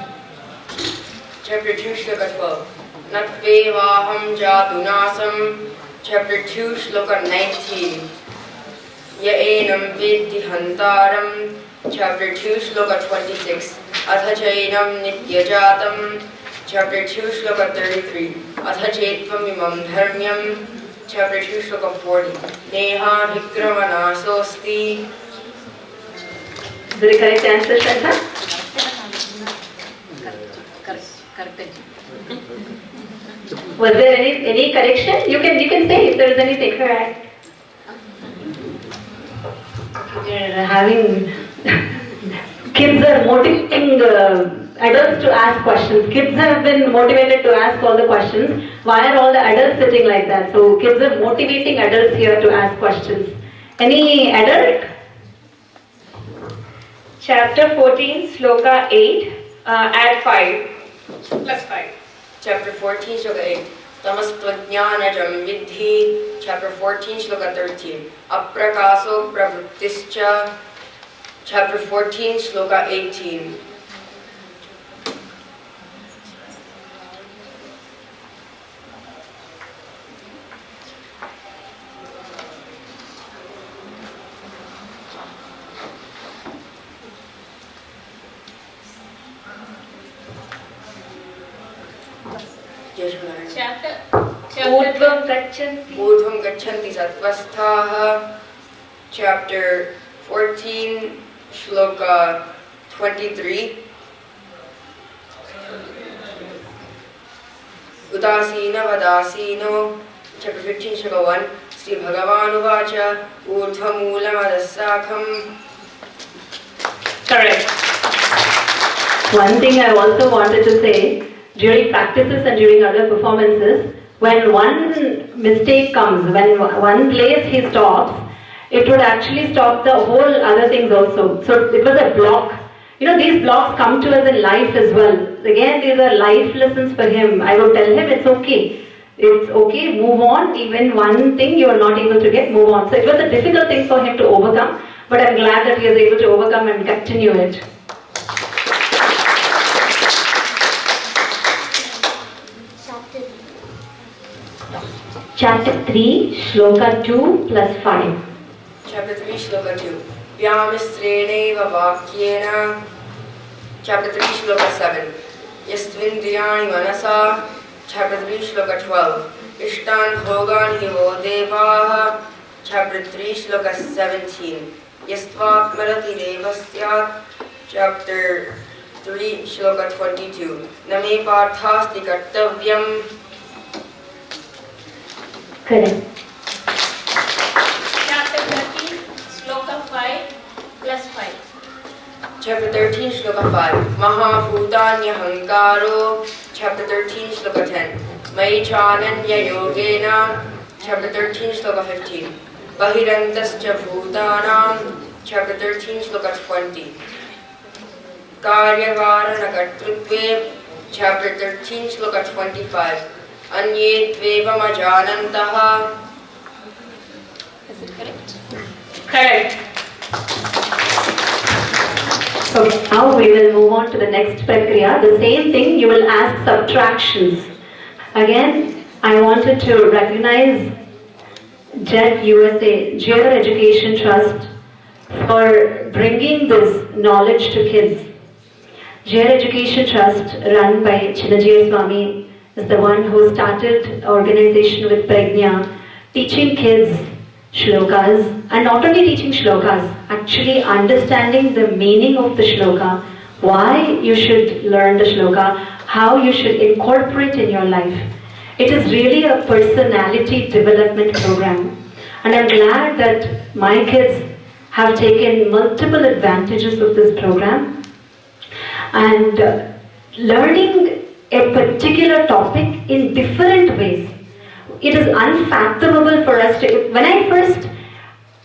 Chapter 2, Shloka 12. Natvevaham jatunasam. Chapter 2, Shloka 19. Yaenam veddi hantaram. Chapter 2, Shloka 26. Athachainam nityajatam. Chapter 2, Shloka 33. Athachetvam imam dharmyam. Chapter 2, Shloka 40. Neha vikramanasosti. Is it the correct answer, Shraddha? Correct. Was there any correction? You can say if there is anything. Correct. We're having kids are motivating adults to ask questions. Kids have been motivated to ask all the questions. Why are all the adults sitting like that? So kids are motivating adults here to ask questions. Any adult? Chapter 14, Sloka 8, add 5. Plus 5. Chapter 14, Shloka 8. Tamas prajnanajam vidhi. Chapter 14, Shloka 13. Aprakaso pravrittischa. Chapter 14, Shloka 18. Urdhvam gachanti. Urdhvam gachanti satvasthaha. Chapter 14, Shloka 23. Udasina vadasino. Chapter 15, Shloka 1. Sri Bhagavan Uvacha Urdhvamulam adasakham. Correct. One thing I also wanted to say, during practices and during other performances, when one mistake comes, when one place he stops, it would actually stop the whole other things also. So it was a block. these blocks come to us in life as well. Again, these are life lessons for him. I would tell him it's okay. It's okay, move on. Even one thing you are not able to get, move on. So it was a difficult thing for him to overcome, but I'm glad that he was able to overcome and continue it. Chapter 3, Shloka 2 plus 5. Chapter 3, Shloka 2. Vyamistreneva Vakyena. Chapter 3, Shloka 7. Yastvindriyani Manasa. Chapter 3, Shloka 12. Ishtan Bhogan Hivo Devaha. Chapter 3, Shloka 17. Yastvakmarati Devasyat. Chapter 3, Shloka 22. Name Parthasti Kartavyam. Correct. Chapter 13, Shloka 5 plus 5. Chapter 13, Shloka 5. Mahabhutanya Hankaro. Chapter 13, Shloka 10. Maichananya Yogena. Chapter 13, Shloka 15. Bahirantascha Bhutanam. Chapter 13, Shloka 20. Karyavarana Kartrutve. Chapter 13, Shloka 25. Anye Dvevam Ajanantaha. Is it correct? Correct. Okay, now we will move on to the next prakriya. The same thing, you will ask subtractions. Again, I wanted to recognize JET USA, Jailer Education Trust, for bringing this knowledge to kids. Jailer Education Trust, run by Chinnajaya Swami, is the one who started organization with Pragnya, teaching kids shlokas, and not only teaching shlokas, actually understanding the meaning of the shloka, why you should learn the shloka, how you should incorporate in your life. It is really a personality development program, and I'm glad that my kids have taken multiple advantages of this program and learning a particular topic in different ways. It is unfathomable for us to, when I first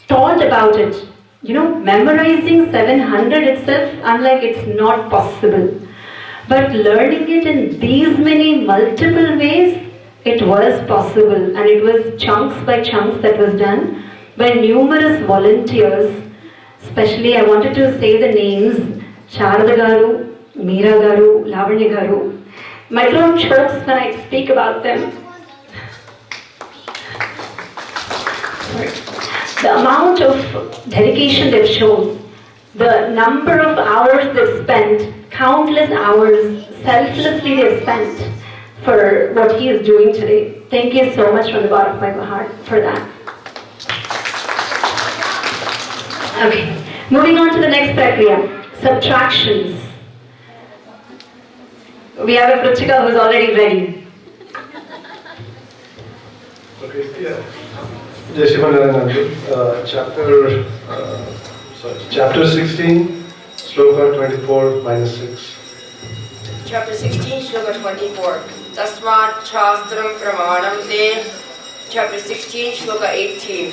thought about it, memorizing 700 itself, I'm like, it's not possible. But learning it in these many multiple ways, it was possible, and it was chunks by chunks that was done by numerous volunteers. Especially I wanted to say the names, Sharada Garu, Meera Garu, Lavanya Garu. My throat chokes when I speak about them. The amount of dedication they've shown, the number of hours they've spent, countless hours, selflessly they've spent for what he is doing today. Thank you so much from the bottom of my heart for that. Okay, moving on to the next prakriya, subtractions. We have a Pruchika who's already ready. Okay, yeah. Jai Shivananda, chapter 16, Sloka 24 minus 6. Chapter 16, Shloka 24. Tasmat Shastram Pramanam Te. Chapter 16, Shloka 18.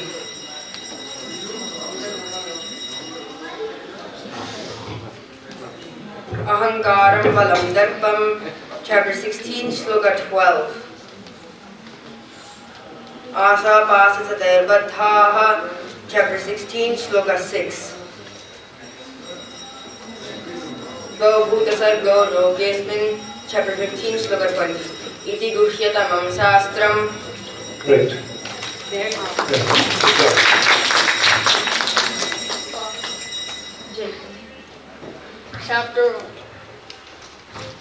Ahankaram Balam Darpam. Chapter 16, Shloka 12. Asa Pasasater Badhaha. Chapter 16, Shloka 6. Go Bhutasar Go Rogesmin. Chapter 15, Shloka 20. Iti Guhyatamam Sastram. Great.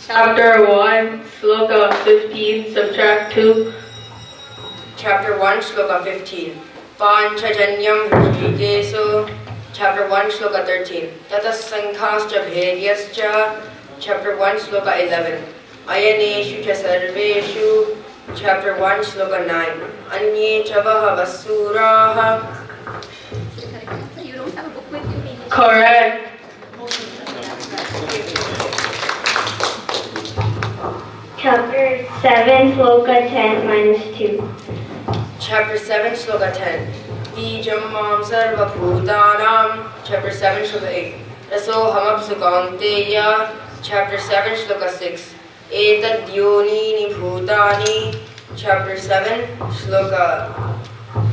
Chapter 1, Shloka 15, subtract 2. Chapter 1, Shloka 15. Panchajanyam Hrishikeso. Chapter 1, Shloka 13. Tatas Sankhascha Bhedyascha. Chapter 1, Shloka 11. Ayaneshu cha sarveshu. Chapter 1, Shloka 9. Anye chavaha vasuraha. You don't have a book with you. Correct. Chapter 7, Sloka 10 minus 2. Chapter 7, Shloka 10. Bijam mam sarva bhutanam. Chapter 7, Shloka 8. Rasohamapsu Kaunteya, chapter 7, shloka 6. Etad yonini bhutani, chapter 7, shloka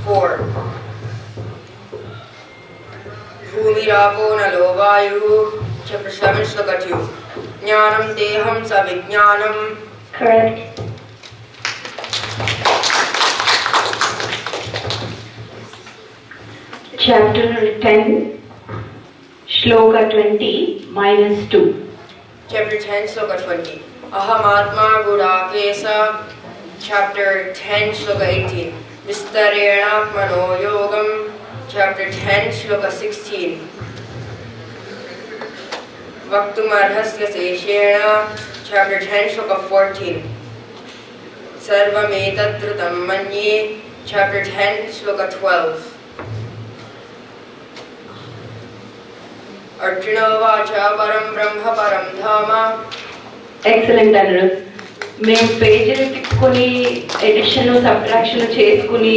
4. Bhumirapo nalo vayu, chapter 7, shloka 2. Jnanam deham savijnanam. Correct. Chapter 10, Shloka 20, minus 2. Chapter 10, shloka 20. Ahamatma Gudakesa, chapter 10, shloka 18. Vistarena Mano Yogam, chapter 10, shloka 16. Vaktumarhasya Seshena, chapter 10, shloka 14. Sarvametadrutam Manye, chapter 10, shloka 12. Arjuna Vacha Param Brahma Param Dhama. Excellent Anirudh. మేము పేజీలు తిప్పుకొని addition subtraction చేసుకుని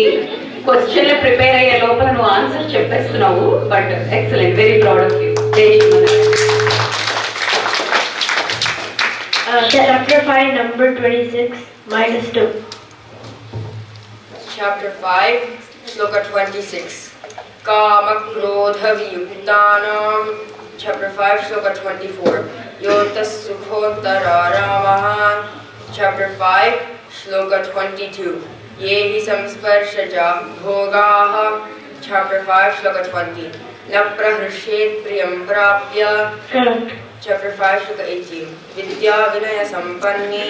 క్వశ్చన్లు prepare అయ్యే లోపల నువ్వు answer చెప్పేస్తున్నావు. But excellent, very proud of you. Chapter 5, number 26, minus 2. Chapter 5, shloka 26. Kama Krodha Viyuktanam, chapter 5, shloka 24. Yotas Sukhottara Ramaha, chapter 5, shloka 22. Yehi Samsparshaja Bhogaha, chapter 5, shloka 20. Naprahrushet Priyam Prapya, chapter 5, shloka 18. Vidya Vinaya Sampanni.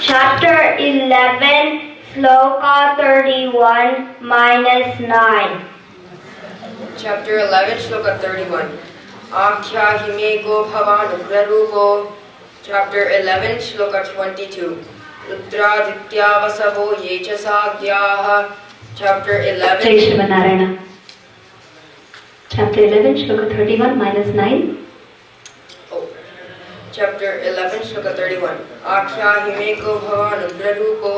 Chapter 11, Sloka 31, minus 9. Chapter 11, shloka 31. Akhya Himeko Bhavanugrarupo, chapter 11, shloka 22. Rudraditya Vasavo Yechasagyaha, chapter 11. Jai Shrimanarayana. Chapter 11, shloka 31, minus 9. Chapter 11, shloka 31. Akhya Himeko Bhavanugrarupo,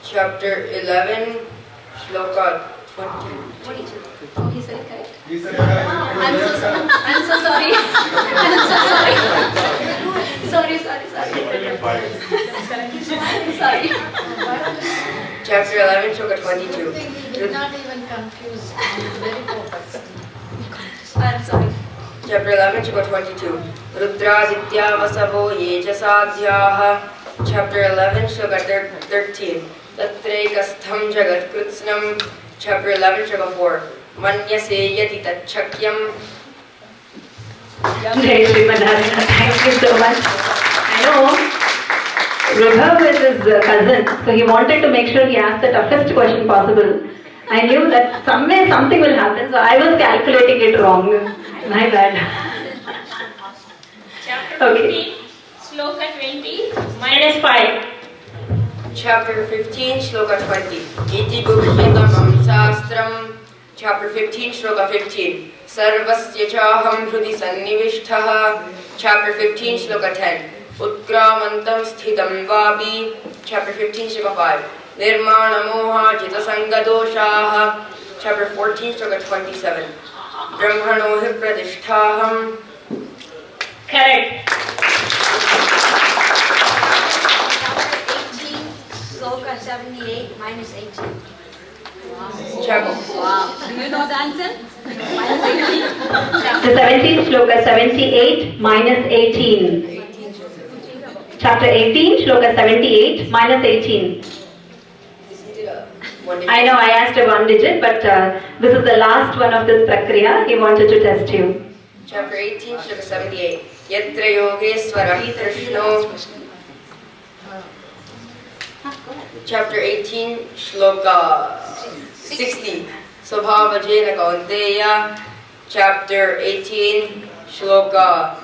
chapter 11, shloka 22. Oh, he said it correct. I'm so sorry. I'm so sorry. Sorry. Sorry. Chapter 11, shloka 22. You're not even confused. Very perfect. I'm sorry. Chapter 11, shloka 22. Rudraditya Vasavo Yechasagyaha, chapter 11, shloka 13. Tatraikastham Jagat Krutsnam, chapter 11, shloka 4. Manyase Yati Tachakyam. Jai Shrimanarayana. Thank you so much. I know Raghav is his cousin, so he wanted to make sure he asked the toughest question possible. I knew that somewhere something will happen, so I was calculating it wrong. My bad. Chapter 15, Shloka 20, minus 5. Chapter 15, shloka 20. Iti Gurhyatamam Sastram, chapter 15, shloka 15. Sarvasya Chaham Hrudi Sannivishtaha, chapter 15, shloka 10. Utkramantam Sthitam Vapi, chapter 15, shloka 5. Nirmana Moha Jita Sangadoshaha, chapter 14, shloka 27. Brahmano Hi Pradishtaham. Correct. Shloka 78, minus 18. Wow. Do you know the answer? Minus 18. The 17th shloka 78, minus 18. Chapter 18, shloka 78, minus 18. I know I asked a one digit, but this is the last one of this prakriya. He wanted to test you. Chapter 18, shloka 78. Yatra Yogeshwara Krishno. Chapter 18, shloka 60. Svabhavajena Kaunteya. Chapter 18, shloka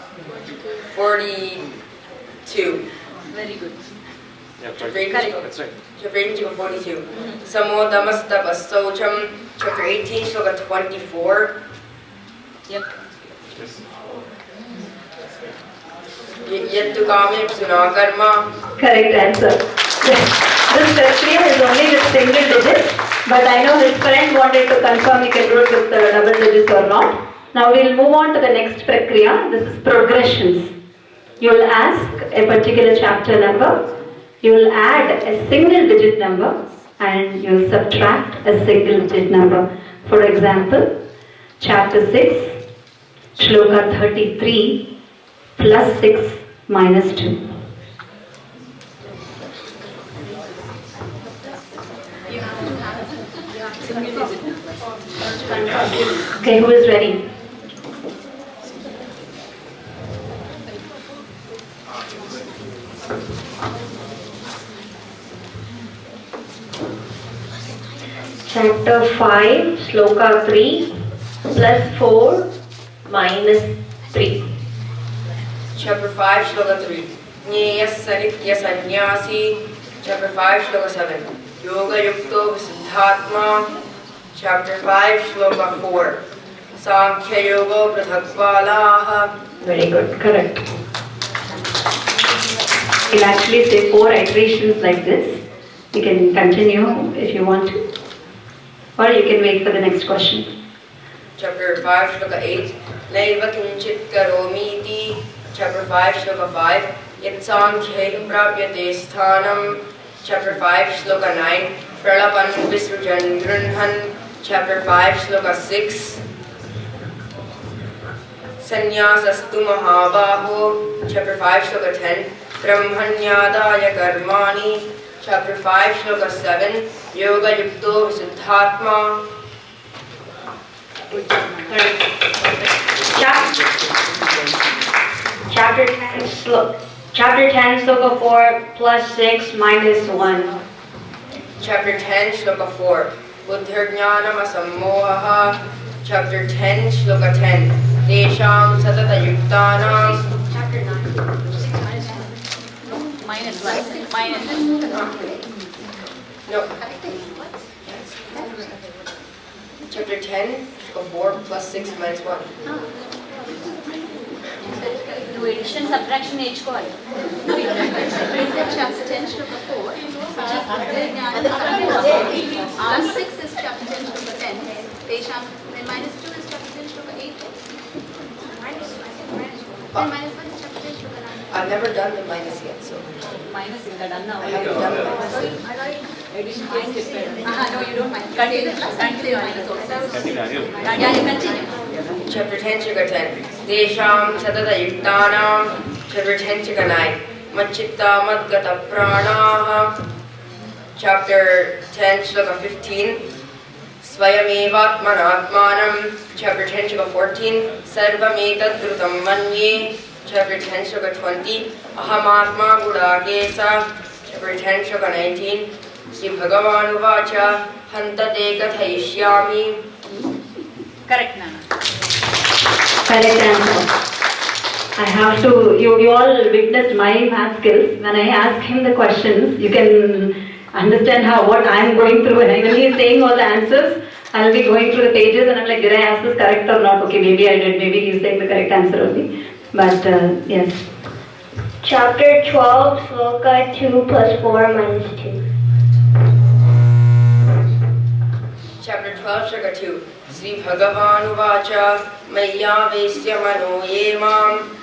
42. Very good. Chapter 18, shloka 42. Samodamastapasaucham. Chapter 18, shloka 24. Yep. Yattu Kamya Psuna Karma. Correct answer. This Prakriya is only with single digits, but I know his friend wanted to confirm he can do it with double digits or not. Now we'll move on to the next Prakriya. This is progressions. You will ask a particular chapter number, you will add a single digit number, and you will subtract a single digit number. For example, chapter 6, shloka 33, plus 6 minus 2. Okay, who is ready? Chapter 5, Shloka 3, plus 4, minus 3. Chapter 5, Shloka 3. Nyayasya sannyasi. Chapter 5, Shloka 7. Yoga yukto visuddhatma. Chapter 5, Shloka 4. Samkhya yoga prithakpalaha. Very good, correct. We'll actually say 4 iterations like this. You can continue if you want to. Or you can wait for the next question. Chapter 5, Shloka 8. Naiva kinchit karomiti. Chapter 5, Shloka 5. Yatsamkhya prapyate sthanam. Chapter 5, Shloka 9. Pralapan visrujan grunhan. Chapter 5, Shloka 6. Sannyasastu mahabaho. Chapter 5, Shloka 10. Brahmanyadaya karmani. Chapter 5, Shloka 7. Yoga yukto visuddhatma. Chapter 10, Sloka 4, plus 6, minus 1. Chapter 10, Shloka 4. Buddhirjnanam asammohaha. Chapter 10, Shloka 10. Desham satata yuktanam. Chapter 9. 6 minus 1. Minus 1. No. Chapter 10, Shloka 4, plus 6, minus 1. No addition, subtraction నేర్చుకోవాలి. Chapter 10, Shloka 4. Plus 6 is chapter 10, Shloka 10. Desham, then minus 2 is chapter 10, Shloka 8. Minus 1 is chapter 10, Shloka 9. I've never done the minus yet, so. Minus is done now. I haven't done the minus. Addition minus. No, you don't mind. Continue. Continue. Yeah, you continue. Chapter 10, Shloka 10. Desham satata yuktanam. Chapter 10, Shloka 9. Machitta madgata pranaha. Chapter 10, Shloka 15. Svayamevatmanatmanam. Chapter 10, Shloka 14. Sarvametadrutam manye. Chapter 10, Shloka 20. Ahamatma gudakesa. Chapter 10, Shloka 19. Sri Bhagavan Uvacha. Hantate kathayishyami. Correct, Nana. Correct answer. I have to, you all witnessed my math skills. When I ask him the questions, you can understand what I am going through. And when he is saying all the answers, I will be going through the pages and I am like, did I ask this correct or not? Okay, maybe I did. Maybe he is saying the correct answer only. But yes. Chapter 12, Sloka 2, plus 4, minus 2. Chapter 12, Shloka 2. Sri Bhagavan Uvacha. Maya Vesya Mano Yemam.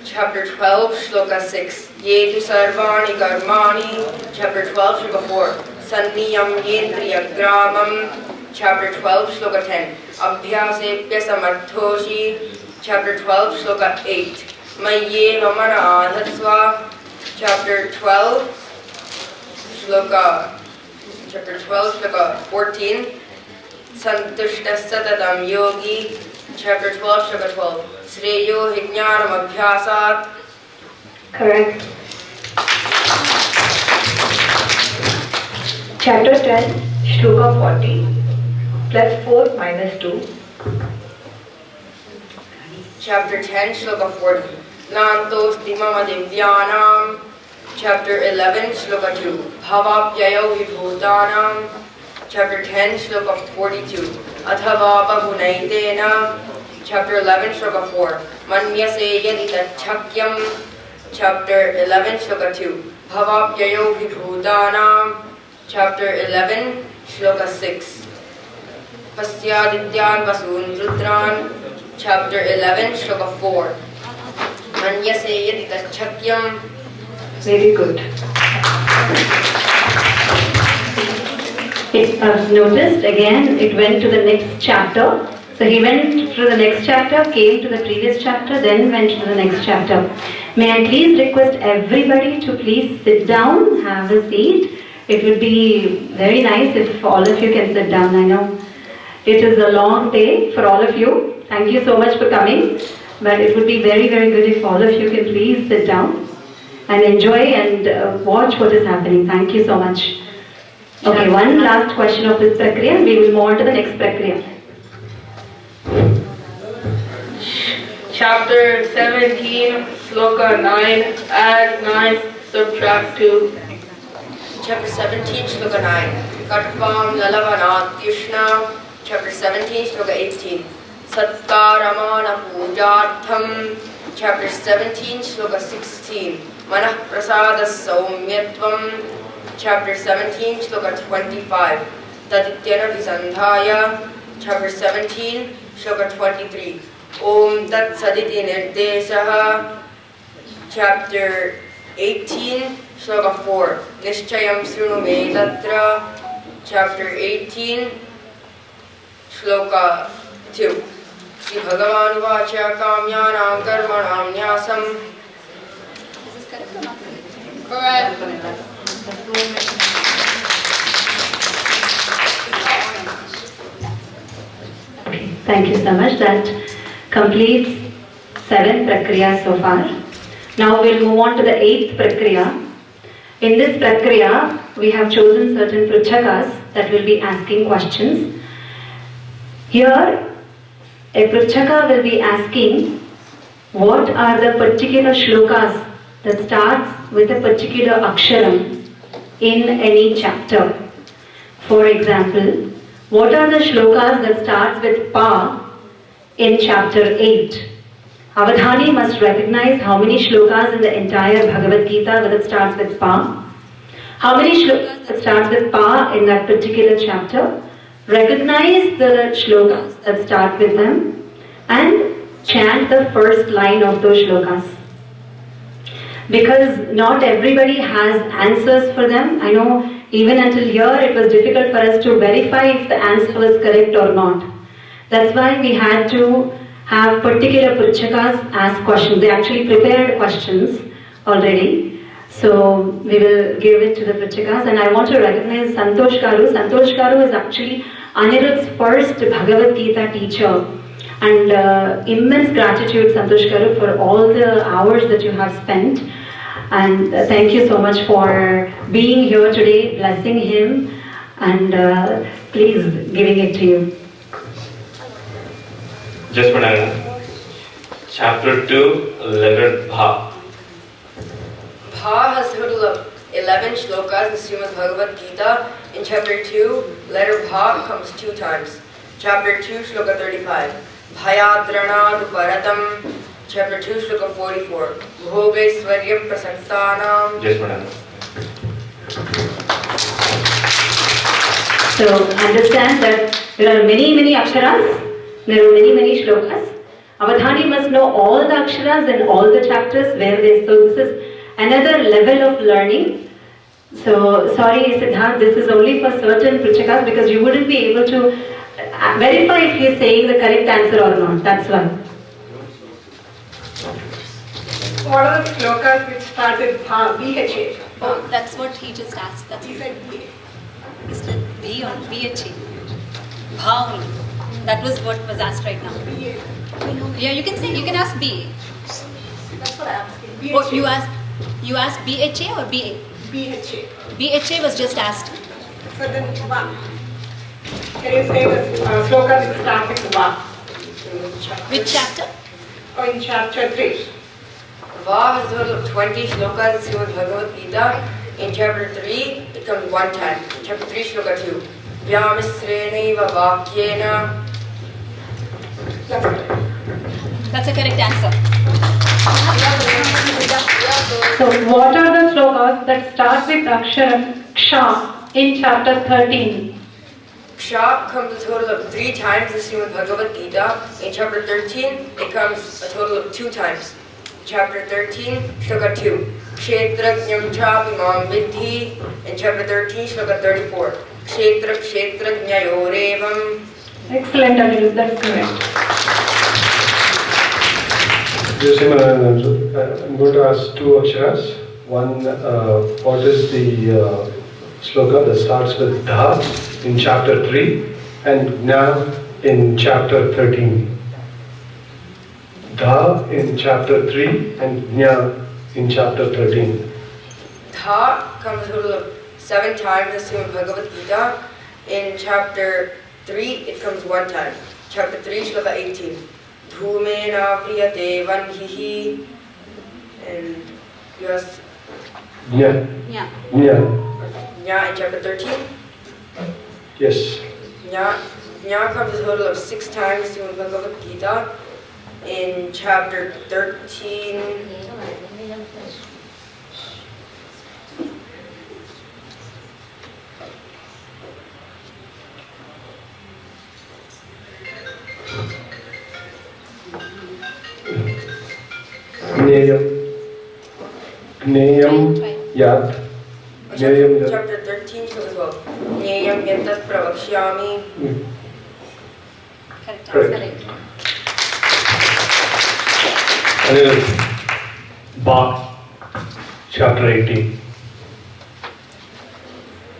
Chapter 12, Shloka 6. Ye tu sarvani karmani. Chapter 12, Shloka 4. Sanniyam yendriya gramam. Chapter 12, Shloka 10. Abhyasepya samarthoshi. Chapter 12, Shloka 8. Mayye vamana adhatsva. Chapter 12, Shloka 14. Santushtasya tadam yogi. Chapter 12, Shloka 12. Sreyo hijnanam abhyasat. Correct. Chapter 10, Shloka 40, plus 4, minus 2. Chapter 10, Shloka 40. Nantos dimama divyanam. Chapter 11, Shloka 2. Bhavapyayo vibhutanam. Chapter 10, Shloka 42. Athava bahunaitena. Chapter 11, Shloka 4. Manyase yadi tachakyam. Chapter 11, Shloka 2. Bhavapyayo Vibhutanam, chapter 11, shloka 6. Pasyadityan Vasun Rudran, chapter 11, shloka 4. Manyase yadi tachakyam. Very good. I've noticed again it went to the next chapter. So he went to the next chapter, came to the previous chapter, then went to the next chapter. May I please request everybody to please sit down, have a seat. It would be very nice if all of you can sit down. I know it is a long day for all of you. Thank you so much for coming. But it would be very, very good if all of you can please sit down and enjoy and watch what is happening. Thank you so much. Okay, one last question of this prakriya. We will move on to the next prakriya. Chapter 17, Sloka 9, add 9, subtract 2. Chapter 17, shloka 9. Katvam lalavanat yushna. Chapter 17, shloka 18. Sattaramana pujartham. Chapter 17, shloka 16. Manah prasada saumyatvam. Chapter 17, shloka 25. Tadityana visandhaya. Chapter 17, shloka 23. Om Tat Saditi Nirdeshaha. Chapter 18, shloka 4. Nishchayam Srunu Me Tatra. Chapter 18, shloka 2. Shri Bhagavan Vacha Kamyanam Karmanam Nyasam. Is this correct or not? Correct. Thank you so much. That completes 7 prakriyas so far. Now we'll move on to the 8th prakriya. In this prakriya, we have chosen certain pruchakas that will be asking questions. Here, a pruchaka will be asking what are the particular shlokas that starts with a particular aksharam in any chapter. For example, what are the shlokas that starts with pa in chapter 8? Avadhani must recognize how many shlokas in the entire Bhagavad Gita that starts with pa. How many shlokas that starts with pa in that particular chapter? Recognize the shlokas that start with them and chant the first line of those shlokas. Because not everybody has answers for them. I know even until here it was difficult for us to verify if the answer was correct or not. That's why we had to have particular pruchakas ask questions. They actually prepared questions already. So we will give it to the pruchakas, and I want to recognize Santosh Garu. Santosh Garu is actually Anirudh's first Bhagavad Gita teacher. And immense gratitude, Santosh Garu, for all the hours that you have spent. And thank you so much for being here today, blessing him, and please giving it to you. Just one minute. Chapter 2, letter Bha. Bha has total of 11 shlokas in Srimad Bhagavad Gita. In chapter 2, letter Bha comes 2 times. Chapter 2, shloka 35. Bhayadrana Duparatam. Chapter 2, shloka 44. Bhogesvarya Prasaktanam. Just one minute. So understand that there are many aksharas, there are many shlokas. Avadhani must know all the aksharas and all the chapters where they. So this is another level of learning. So sorry Siddharth, this is only for certain pruchakas because you wouldn't be able to verify if he is saying the correct answer or not. That's why. What are the shlokas which start with Bha, B-H-A? Oh, that's what he just asked. That's He said B. He said B or B-H-A. Bha only. That was what was asked right now. B-A. Yeah, you can say, you can ask B. That's what I'm asking. B-H-A. Oh, you asked B-H-A or B-A? B-H-A. B-H-A was just asked. So then Bha. Can you say the sloka which starts with Bha? Which chapter? Oh, in chapter 3. Va has a total of 20 shlokas in Srimad Bhagavad Gita. In chapter 3, it comes 1 time. Chapter 3, shloka 2. Vyamisrenaiva vakyena. That's a correct answer. So what are the slokas that start with Aksharam Ksha in chapter 13? Ksha comes a total of 3 times in Srimad Bhagavad Gita. In chapter 13, it comes a total of 2 times. Chapter 13, Shloka 2. Kshetrajñam chapimam vidhi. In chapter 13, Shloka 34. Kshetra kshetrajñayorevam. Excellent, Anirudh, that's correct. I'm going to ask 2 aksharas. One, what is the sloka that starts with Dha in chapter 3 and Jna in chapter 13? Dha in chapter 3 and Jna in chapter 13. Dha comes a total of 7 times in Srimad Bhagavad Gita. In chapter 3, it comes 1 time. Chapter 3, Shloka 18. Dhumena priyate vanhihi. And yes. Jna. Yeah. Jna. Nya in chapter 13. Yes. Nya comes a total of 6 times in Bhagavad Gita. In chapter 13. Gneyam yad. Gneyam yad. Chapter 13 as well. Gneyam yatat pravakshyami. Correct. Ba, chapter 18.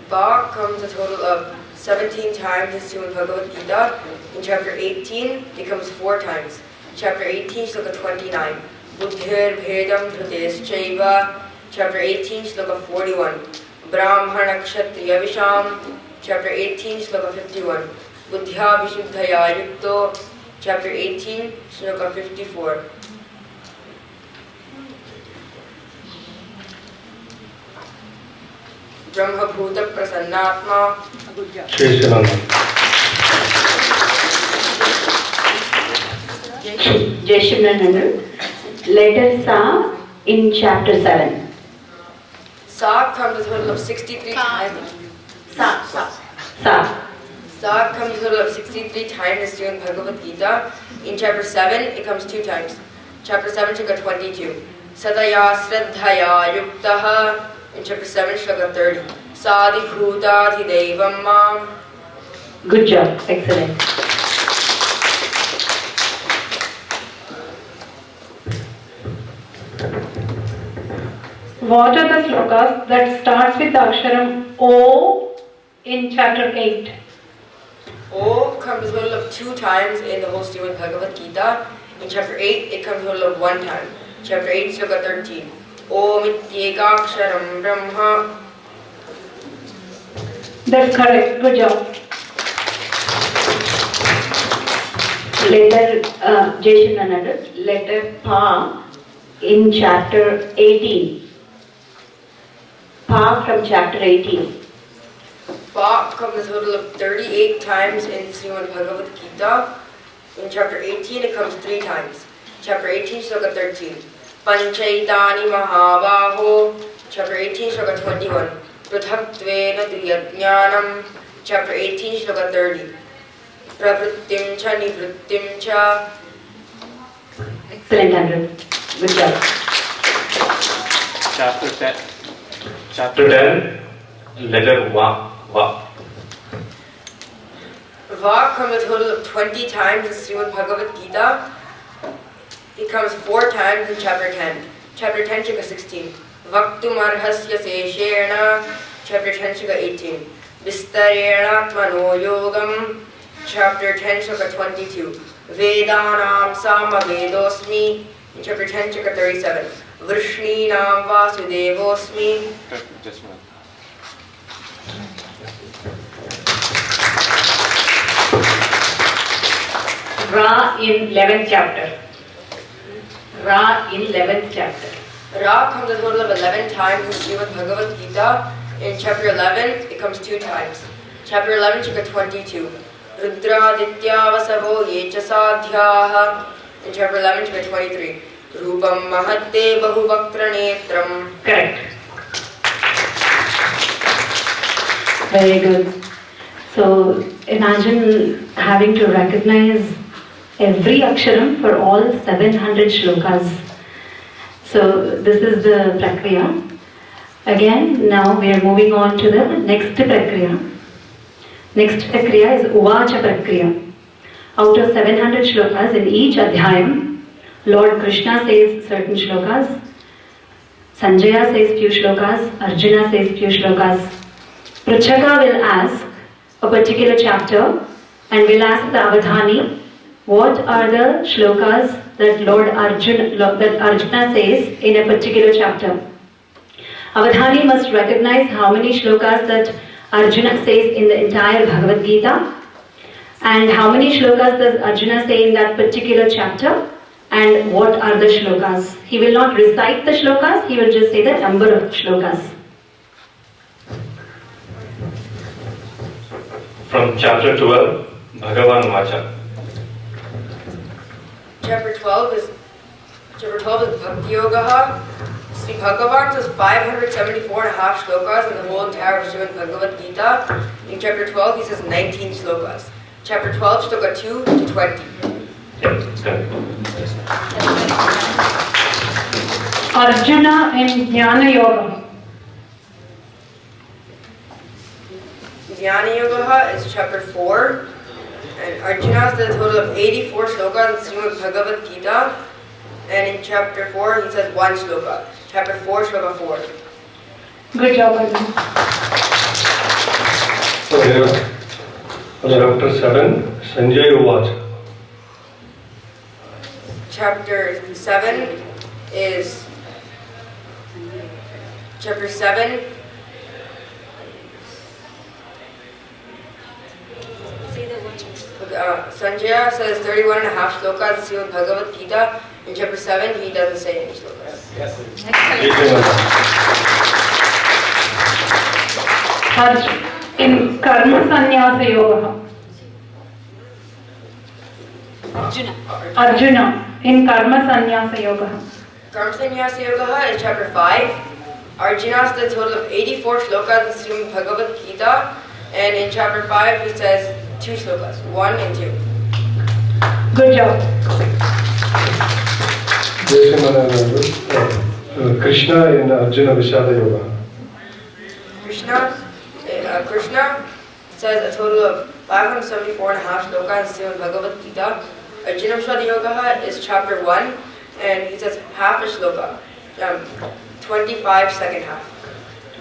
Ba comes a total of 17 times in Srimad Bhagavad Gita. In chapter 18, it comes 4 times. Chapter 18, Shloka 29. Buddhir bhedam dhruteschaiva. Chapter 18, Shloka 41. Brahmana kshatriya visham. Chapter 18, Shloka 51. Buddhya vishuddhaya yukto. Chapter 18, Shloka 54. Brahma bhuta prasannatma. Jeshimnananda, letter Sa in chapter 7. Sa comes a total of 63 times. Sa. Sa comes a total of 63 times in Bhagavad Gita. In chapter 7, it comes 2 times. Chapter 7, Shloka 22. Sadaya sraddhaya yuktaha. In chapter 7, Shloka 30. Sadi bhutadhi devam mam. Good job, excellent. What are the slokas that starts with the Aksharam O in chapter 8? O comes a total of 2 times in the whole Srimad Bhagavad Gita. In chapter 8, it comes a total of 1 time. Chapter 8, Shloka 13. Om ityekaksharam brahma. That's correct, good job. Letter Jeshimnananda, letter Pa in chapter 18. Pa from chapter 18. Pa comes a total of 38 times in Srimad Bhagavad Gita. In chapter 18, it comes 3 times. Chapter 18, Shloka 13. Panchaitani Mahabaho. Chapter 18, Shloka 21. Prithatvena Tuyajnanam. Chapter 18, Shloka 30. Pravrittim cha nivrittim cha. Excellent, Andrew. Good job. Chapter 10. Chapter 10, letter Va. Va comes a total of 20 times in Srimad Bhagavad Gita. It comes 4 times in chapter 10. Chapter 10, Shloka 16. Vaktum arhasya seshena. Chapter 10, Shloka 18. Vistarena atmano yogam. Chapter 10, Shloka 22. Vedanam sama vedosmi. In chapter 10, Shloka 37. Vrishninam vasudevosmi. Just one. Ra in 11th chapter. Ra in 11th chapter. Ra comes a total of 11 times in Srimad Bhagavad Gita. In chapter 11, it comes 2 times. Chapter 11, Shloka 22. Rudraditya vasavo yecha sadhyaha. In chapter 11, Shloka 23. रूपं महत्ते बहुवक्त्रनेत्रम्. Correct. Very good. So imagine having to recognize every aksharam for all 700 shlokas. So this is the prakriya. Again, now we are moving on to the next prakriya. Next prakriya is Uvacha prakriya. Out of 700 shlokas in each adhyayam, Lord Krishna says certain shlokas, Sanjaya says few shlokas, Arjuna says few shlokas. Pruchaka will ask a particular chapter and will ask the Avadhani, what are the shlokas that Arjuna says in a particular chapter. Avadhani must recognize how many shlokas that Arjuna says in the entire Bhagavad Gita and how many shlokas does Arjuna say in that particular chapter and what are the shlokas. He will not recite the shlokas, he will just say the number of shlokas. From chapter 12, Bhagavan Vacha. Chapter 12 is Bhakti Yogaha. Sri Bhagavan says 574.5 shlokas in the whole entire Srimad Bhagavad Gita. In chapter 12 he says 19 shlokas. Chapter 12, shloka 2 to 20. Arjuna in Jnana Yoga. Jnana Yoga is chapter 4. And Arjuna has a total of 84 shlokas in Srimad Bhagavad Gita. And in chapter 4 he says 1 shloka. Chapter 4, shloka 4. Good job, Arjuna. So here, chapter 7, Sanjaya Uvacha. Chapter 7 is chapter 7. Sanjaya says 31.5 shlokas in Srimad Bhagavad Gita. In chapter 7, he doesn't say any shlokas. Yes. In Karma Sannyasa Yoga. Arjuna in Karma Sannyasa Yoga. Karma Sannyasa Yoga is chapter 5. Arjuna has a total of 84 shlokas in Srimad Bhagavad Gita. And in chapter 5, he says 2 shlokas, 1 and 2. Good job. Krishna in Arjuna Vishada Yoga. Krishna says a total of 574.5 shlokas in Srimad Bhagavad Gita. Arjuna Vishada Yoga is chapter 1 and he says half a shloka, 25 second half.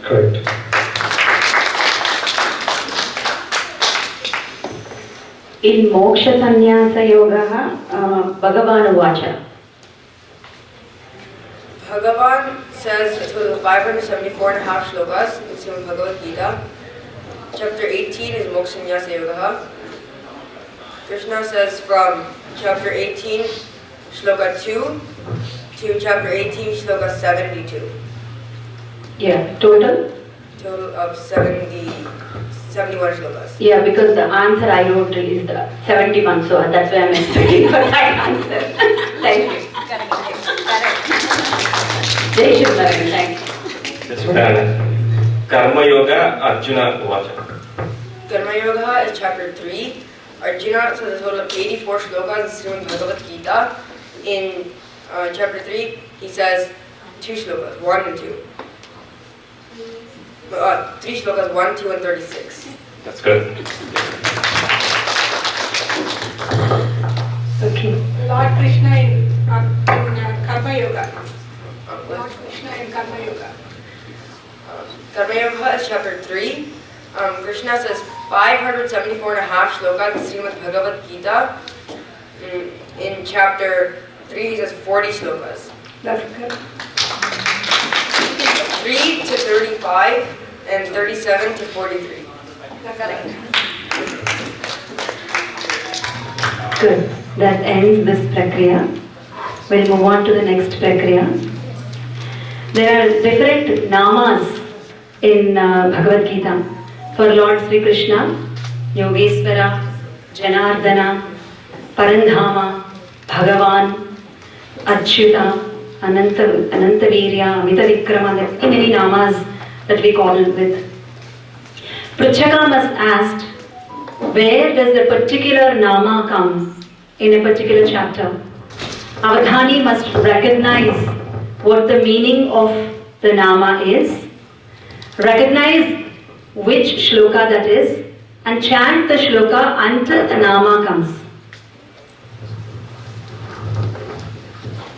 Correct. In Moksha Sannyasa Yoga, Bhagavan Vacha. Bhagavan says a total of 574.5 shlokas in Srimad Bhagavad Gita. Chapter 18 is Moksha Sannyasa Yoga. Krishna says from chapter 18, shloka 2 to chapter 18, shloka 72. Yeah, total? Total of 71 shlokas. Yeah, because the answer I wrote is the 71, so that's why I'm expecting for that answer. Thank you. Jai Shri Bhagavan, thank you. Karma Yoga, Arjuna Vacha. Karma Yoga is chapter 3. Arjuna has a total of 84 shlokas in Srimad Bhagavad Gita. In chapter 3, he says 2 shlokas, 1 and 2. 3 shlokas, 1, 2, and 36. That's good. Okay. Lord Krishna in Karma Yoga. Lord Krishna in Karma Yoga. Karma Yoga is chapter 3. Krishna says 574.5 shlokas in Srimad Bhagavad Gita. In chapter 3, he says 40 shlokas. That's good. 3 to 35 and 37 to 43. Good. That ends this prakriya. We'll move on to the next prakriya. There are different namas in Bhagavad Gita. For Lord Sri Krishna, Yogeshwara, Janardana, Parandhama, Bhagavan. Achyuta, Anantavirya, Amitavikrama, there are many namas that we call with. Pruchaka must ask, where does the particular nama come in a particular chapter? Avadhani must recognize what the meaning of the nama is, recognize which shloka that is, and chant the shloka until the nama comes.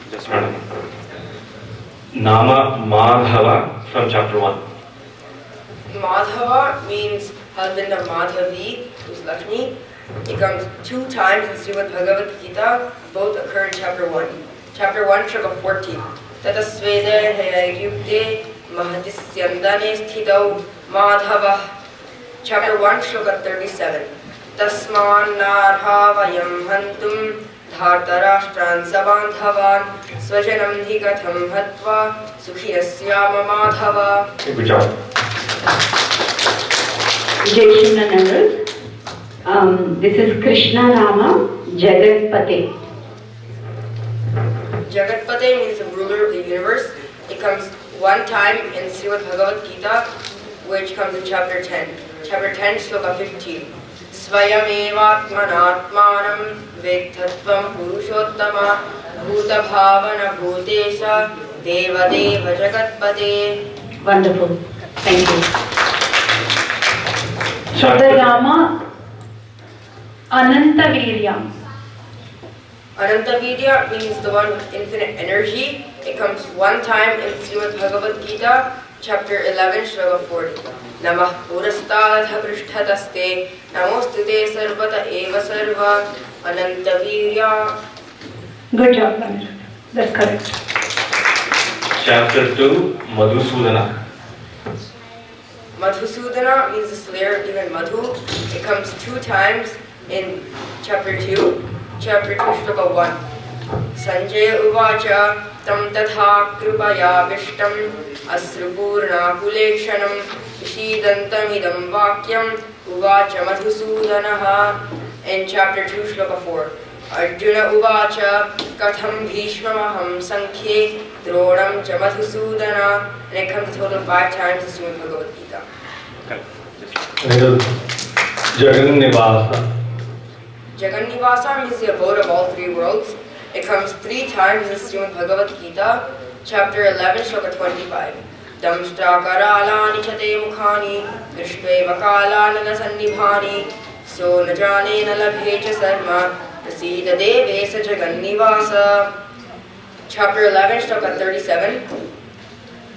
Just one. Nama Madhava from chapter 1. Madhava means husband of Madhavi, who's Lakshmi. It comes 2 times in Srimad Bhagavad Gita. Both occur in chapter 1. Chapter 1, shloka 14. Tatasvede hayayukte mahadisyandane sthitau Madhava. Chapter 1, shloka 37. Tasman narhavayam hantum dhartarashtran sabandhavan svajanam hikatham hatva sukhiyasyama Madhava. Good job. Jai Shri this is Krishna Nama Jagatpate. Jagatpate means the ruler of the universe. It comes 1 time in Srimad Bhagavad Gita, which comes in chapter 10. Chapter 10, shloka 15. Svayamevatmanatmanam vedhatvam purushottama bhuta bhavana bhutesha deva deva jagatpate. Wonderful. Thank you. Rama Anantavirya. Anantavirya means the one with infinite energy. It comes 1 time in Srimad Bhagavad Gita, chapter 11, shloka 40. Namah purastadha prishtataste namostute sarvata eva sarva anantavirya. Good job, Anirudh. That's correct. Chapter 2, Madhusudana. Madhusudana means the slayer of demon Madhu. It comes 2 times in chapter 2. Chapter 2, shloka 1. Sanjaya uvacha tam tatha kripaya vishtam asrupurna kulekshanam vishidantamidam vakyam uvacha Madhusudanaha. In chapter 2, shloka 4. Arjuna uvacha katham bhishmamaham sankhye dronam cha Madhusudana. And it comes a total of 5 times in Srimad Bhagavad Gita. Jagannivasa. Jagannivasa means the abode of all 3 worlds. It comes 3 times in Srimad Bhagavad Gita, chapter 11, shloka 25. Damshtakaralani chate mukhani drishtveva kalanana sannibhani so najane nalabhe cha sarma prasida deve sa jagannivasa. Chapter 11, shloka 37.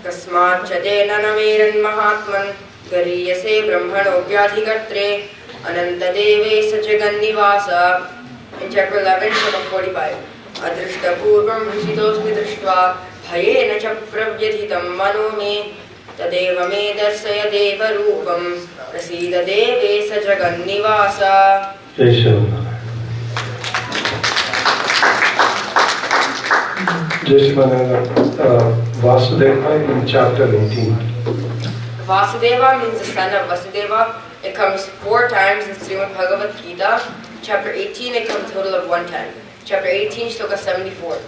Kasmat chate nanameran mahatman gariyase brahmano vyadhikatre ananta deve sa jagannivasa. In chapter 11, shloka 45. Adrishta purvam hrisitosmi drishtva bhayena cha pravyadhitam mano me tadeva me darsaya deva rupam prasida deve sa jagannivasa. Vasudeva in chapter 18. Vasudeva means the son of Vasudeva. It comes 4 times in Srimad Bhagavad Gita. Chapter 18, it comes a total of 1 time. Chapter 18, shloka 74.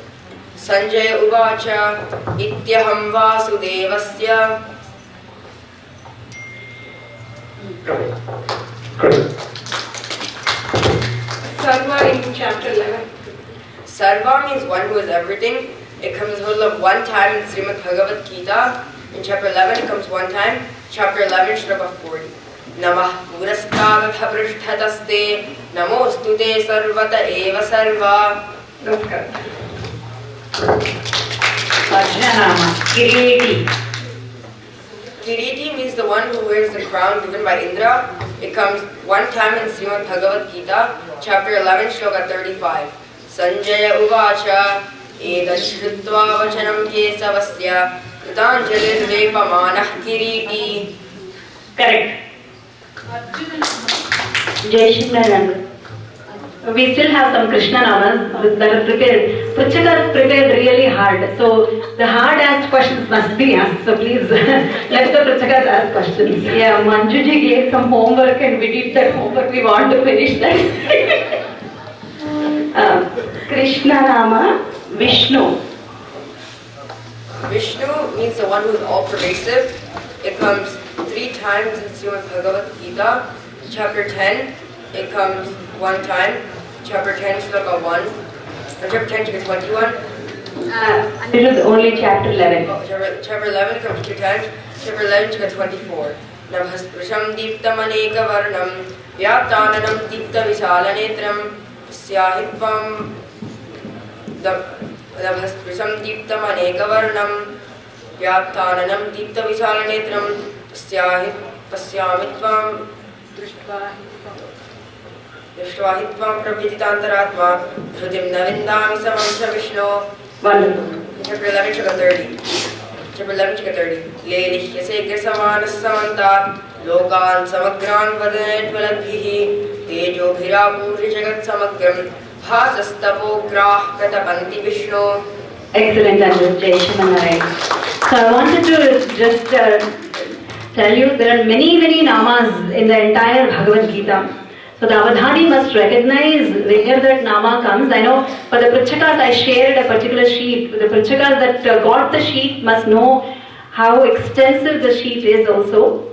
Sanjaya uvacha ityaham vasudevasya. Sarva in chapter 11. Sarva means one who is everything. It comes a total of 1 time in Srimad Bhagavad Gita. In chapter 11, it comes 1 time. Chapter 11, shloka 40. Namah purastadha prishtataste namostute sarvata eva sarva. Namaskar. Vajranama, Kiriti. Kiriti means the one who wears the crown given by Indra. It comes 1 time in Srimad Bhagavad Gita, chapter 11, shloka 35. Sanjaya uvacha edashrutva vachanam kesavasya kritanjalir vepamanah kiriti. Correct. Jai Shri. We still have some Krishna namas that are prepared. Pruchaka is prepared really hard. So the hard asked questions must be asked. So please let the Pruchakas ask questions. Yeah, Manjuji gave some homework and we did that homework. We want to finish that. Krishna nama Vishnu. Vishnu means the one who is all pervasive. It comes 3 times in Srimad Bhagavad Gita. Chapter 10, it comes 1 time. Chapter 10, Shloka 1. Or chapter 10, Shloka 21. This is only chapter 11. Oh, chapter 11, it comes 2 times. Chapter 11, Shloka 24. Nabhasprusham deeptamaneka varnam vyaptananam deepta visalanetram syahitvam Nabhasprusham deeptamaneka varnam vyaptananam deepta visalanetram pasyamitvam Drishtva prabhititantaratma Shrutim navindami samamsha Vishnu. Wonderful. Chapter 11, Chapter 30. Chapter 11, Chapter 30. Lelihyase krisamanas samantat lokan samagran vadanat valadbhihi tejo bhirapuri jagat samagram bhasastapo grah katapanti Vishnu. Excellent, Anirudh. Jai Shri. So I wanted to just tell you there are many namas in the entire Bhagavad Gita. So the Avadhani must recognize where that nama comes. I know for the Pritchakas I shared a particular sheet. The Pritchakas that got the sheet must know how extensive the sheet is also.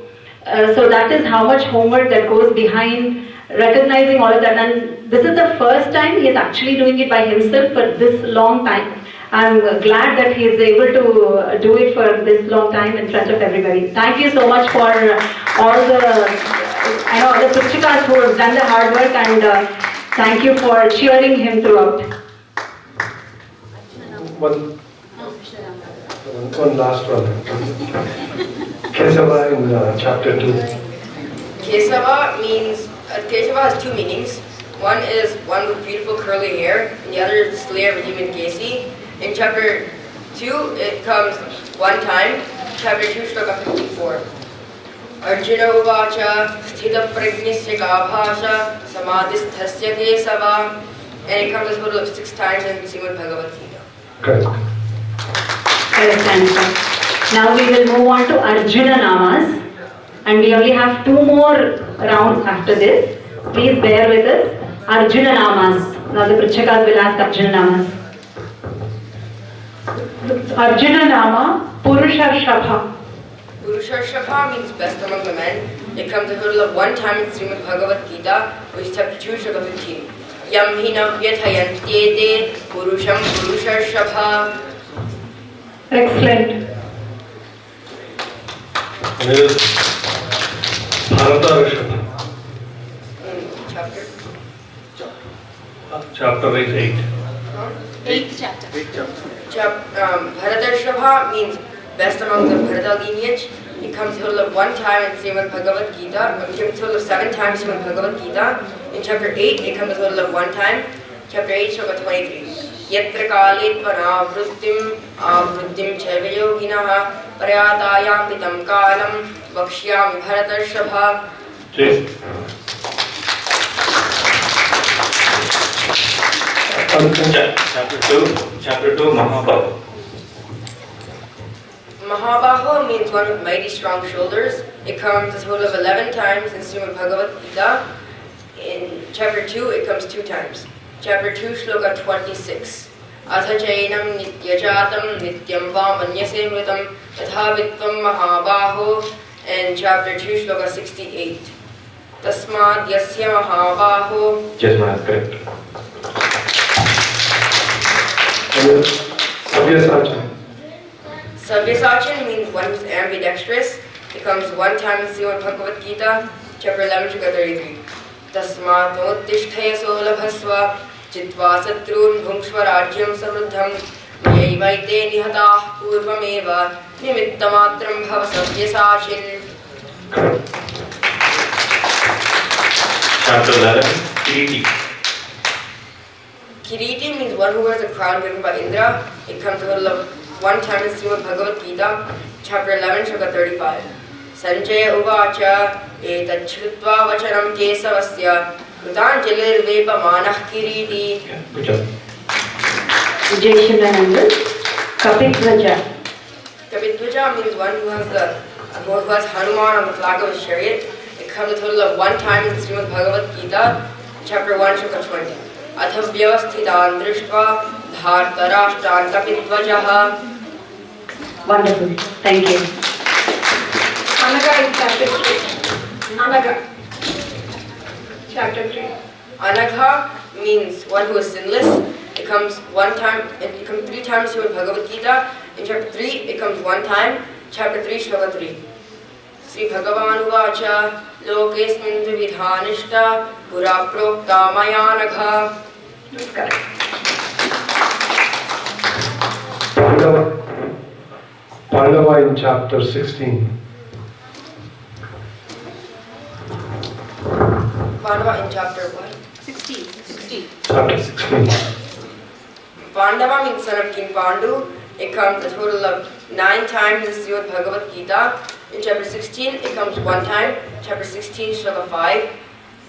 So that is how much homework that goes behind recognizing all of that. And this is the first time he is actually doing it by himself for this long time. I'm glad that he is able to do it for this long time in front of everybody. Thank you so much for all the the Pritchakas who have done the hard work, and thank you for cheering him throughout. One last one. Kesava in chapter 2. Kesava means, Kesava has 2 meanings. One is one with beautiful curly hair, and the other is the slayer of human Kesi. In chapter 2, it comes 1 time. Chapter 2, Shloka 54. Arjuna uvacha sthita prajnasya ka bhasha samadhisthasya kesava. And it comes a total of 6 times in Srimad Bhagavad Gita. Correct. Correct answer. Now we will move on to Arjuna Namas. And we only have 2 more rounds after this. Please bear with us. Arjuna Namas. Now the Pritchakas will ask Arjuna Namas. Arjuna Nama, Purusharshabha. Purusharshabha means best among the men. It comes a total of 1 time in Srimad Bhagavad Gita, which is chapter 2, Shloka 15. Yam hina vyathayantyete purusham purusharshabha. Excellent. Chapter 8. 8th chapter. Bharatarshabha means best among the Bharata lineage. It comes a total of 1 time in Srimad Bhagavad Gita. It comes a total of 7 times in Srimad Bharata Gita. In chapter 8, it comes a total of 1 time. Chapter 8, Shloka 23. Yatra kale avruddhim chaiva yoginaha parayatayam pitam kalam vakshyami Bharatarshabha. Chapter 2, Mahabaho. Mahabaho means one with mighty strong shoulders. It comes a total of 11 times in Srimad Bhagavad Gita. In chapter 2, it comes 2 times. Chapter 2, Shloka 26. Atha chainam nityajatam nityam va manyase mritam tatha vitvam mahabaho. And chapter 2, Shloka 68. Tasmad yasya mahabaho. Yes, ma'am, correct. Savyasachan. Savyasachan means one who's ambidextrous. It comes 1 time in Srimad Bhagavad Gita, chapter 11, Shloka 33. Tasmat uttishthayaso labhasva chitva satrun bhungshva rajyam samruddham mayaivaite nihatah purvameva nimittamatram bhava savyasachin. Chapter 11, Kiriti. Kiriti means one who wears a crown given by Indra. It comes a total of 1 time in Srimad Bhagavad Gita, chapter 11, Shloka 35. Sanjaya uvacha etat shrutva vachanam kesavasya krutanjalir vepamanah kiriti. Good job. Jai Shri. Kapitvaja. Kapitvaja means one who has Hanuman on the flag of his chariot. It comes a total of 1 time in Srimad Bhagavad Gita, chapter 1, Shloka 20. अथ व्यवस्थितान् दृष्ट्वा धार्तराष्ट्रान् कपिध्वजः. Wonderful. Thank you. Anaga in chapter 3. Anaga. Chapter 3. Anagha means one who is sinless. It comes one time. It comes 3 times here in Bhagavad Gita. In chapter 3, it comes 1 time. Chapter 3, shloka 3. Sri Bhagavan Uvacha Lokesmin Dvividhanishta Pura Prokta Mayanagha. That's correct. Pandava in chapter 16. Pandava in chapter what? 16. Chapter 16. Pandava means son of King Pandu. It comes a total of 9 times in Srimad Bhagavad Gita. In chapter 16, it comes 1 time. Chapter 16, shloka 5.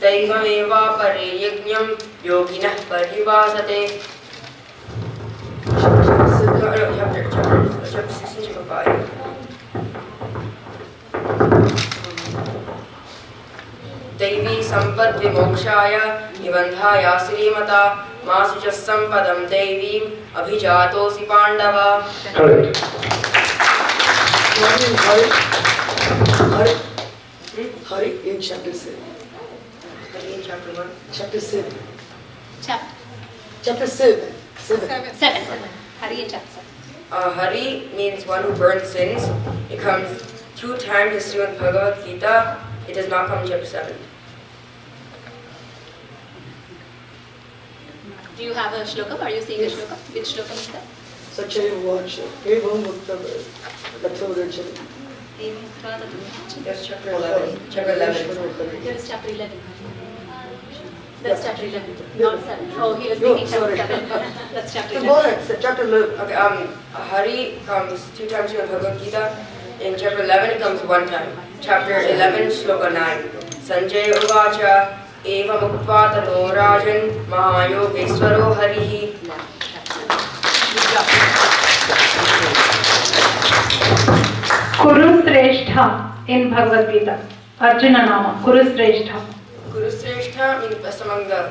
Daivameva pare yajñam yoginah parivasate. Chapter 16, shloka 5. Devi sampad vimokshaya nibandhaya srimata masuja sampadam devim abhijatosi pandava. Correct. Hari in chapter 7. Hari in chapter 1. Chapter 7. Chapter 7. 7. Hari in chapter 7. Hari means one who burns sins. It comes 2 times in Srimad Bhagavad Gita. It does not come in chapter 7. Do you have a shloka? Are you saying a shloka? Which shloka is that? Sachaya Vacha. Evam Mukta Lathavrajana. Yes, chapter 11. Chapter 11. Here is chapter 11. That's chapter 11, not 7. Oh, he was thinking chapter 7. That's chapter 11. Chapter 11. Okay, Hari comes 2 times in Bhagavad Gita. In chapter 11, it comes 1 time. Chapter 11, shloka 9. Sanjay Uvacha Eva Mukva Tato Rajan Mahayogeshwaro Harihi. Kuru Sreshtha in Bhagavad Gita. Arjuna Nama. Kuru Sreshtha. Guru Sreshtha means best among the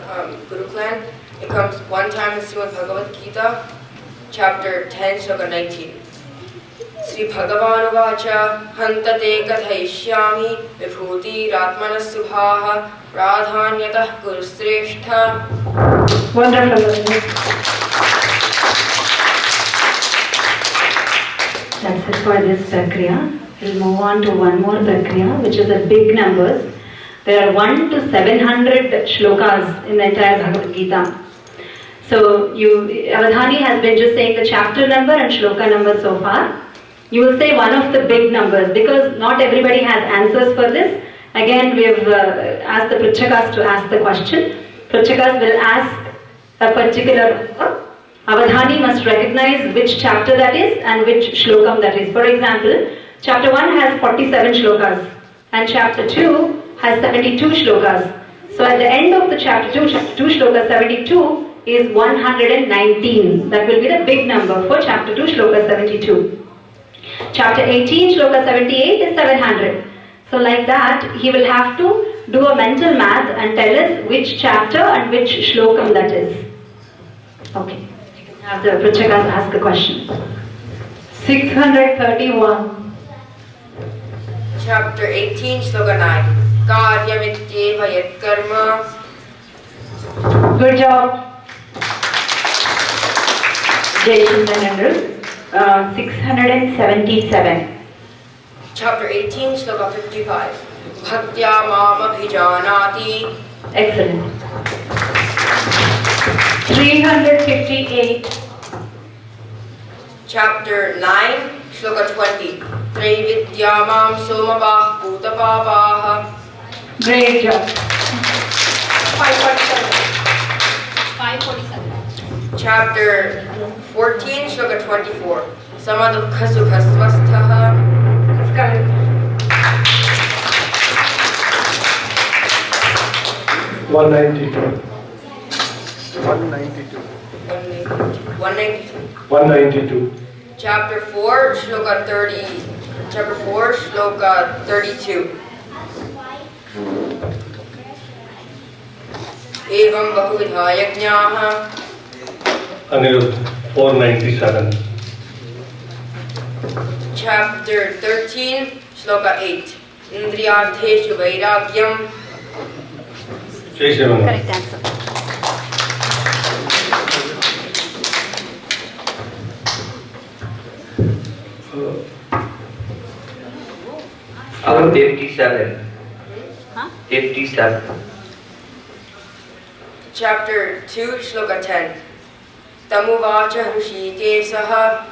Guru clan. It comes 1 time in Srimad Bhagavad Gita, chapter 10, shloka 19. Sri Bhagavan Uvacha Hantate Kathayishyami Vibhuti Ratmana Subhaha Pradhanyatah Guru Sreshtha. Wonderful. That's it for this Prakriya. We'll move on to one more Prakriya, which is the big numbers. There are 1 to 700 shlokas in the entire Bhagavad Gita. So Avadhani has been just saying the chapter number and shloka number so far. You will say one of the big numbers because not everybody has answers for this. Again, we have asked the Pritchakas to ask the question. Pritchakas will ask a particular Avadhani must recognize which chapter that is and which shlokam that is. For example, chapter 1 has 47 shlokas and chapter 2 has 72 shlokas. So at the end of the chapter 2 shloka 72 is 119. That will be the big number for chapter 2 shloka 72. Chapter 18 shloka 78 is 700. So like that, he will have to do a mental math and tell us which chapter and which shlokam that is. Okay. You can have the Pritchakas ask the question. 631. Chapter 18, shloka 9. Karyamityeva yat karma. Good job. Jason and Anirudh. 677. Chapter 18, shloka 55. Bhaktya mam abhijanati. Excellent. 358. Chapter 9, shloka 20. Traividya mam somapah putapapah. Great job. 547. Chapter 14, shloka 24. Samadukha sukha swasthaha. That's correct. 192. 192. Chapter 4, shloka 30. Chapter 4, shloka 32. एवं बहुविधा यज्ञाः. Anirudh, 497. Chapter 13, Shloka 8. Indriyartheshu vairagyam. Correct answer. About 57. 57. Chapter 2, Shloka 10. Tamuvacha Hrishikesaha.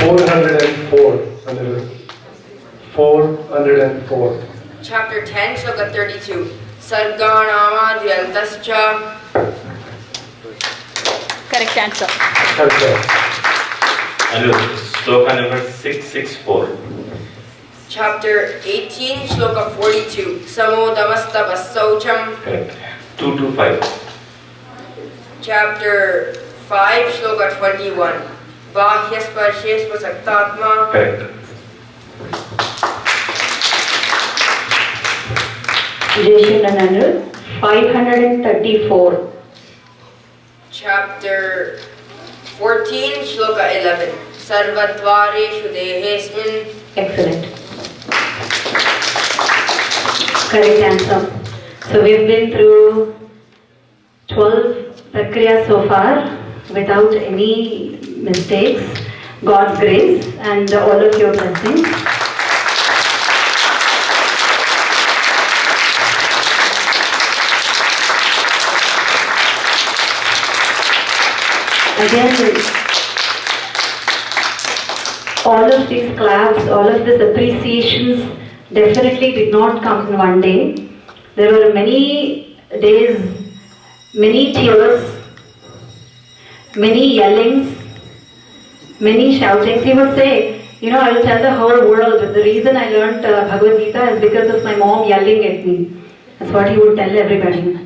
404. Anirudh. 404. Chapter 10, Shloka 32. Sarganamadyaltascha. Correct answer. Correct. Anirudh, sloka number 664. Chapter 18, Shloka 42. Samodamastapasaucham. Correct. 225. Chapter 5, Shloka 21. Bahyasparshespasaktatma. Correct. Jason and Anirudh, 534. Chapter 14, Shloka 11. Sarvadvareshu dehesmin. Excellent. Correct answer. So we've been through 12 prakriyas so far without any mistakes. God's grace and all of your blessings. Again, all of these claps, all of these appreciations definitely did not come in one day. There were many days, many tears, many yellings, many shoutings. He would say, you know, I will tell the whole world that the reason I learned Bhagavad Gita is because of my mom yelling at me. That's what he would tell everybody.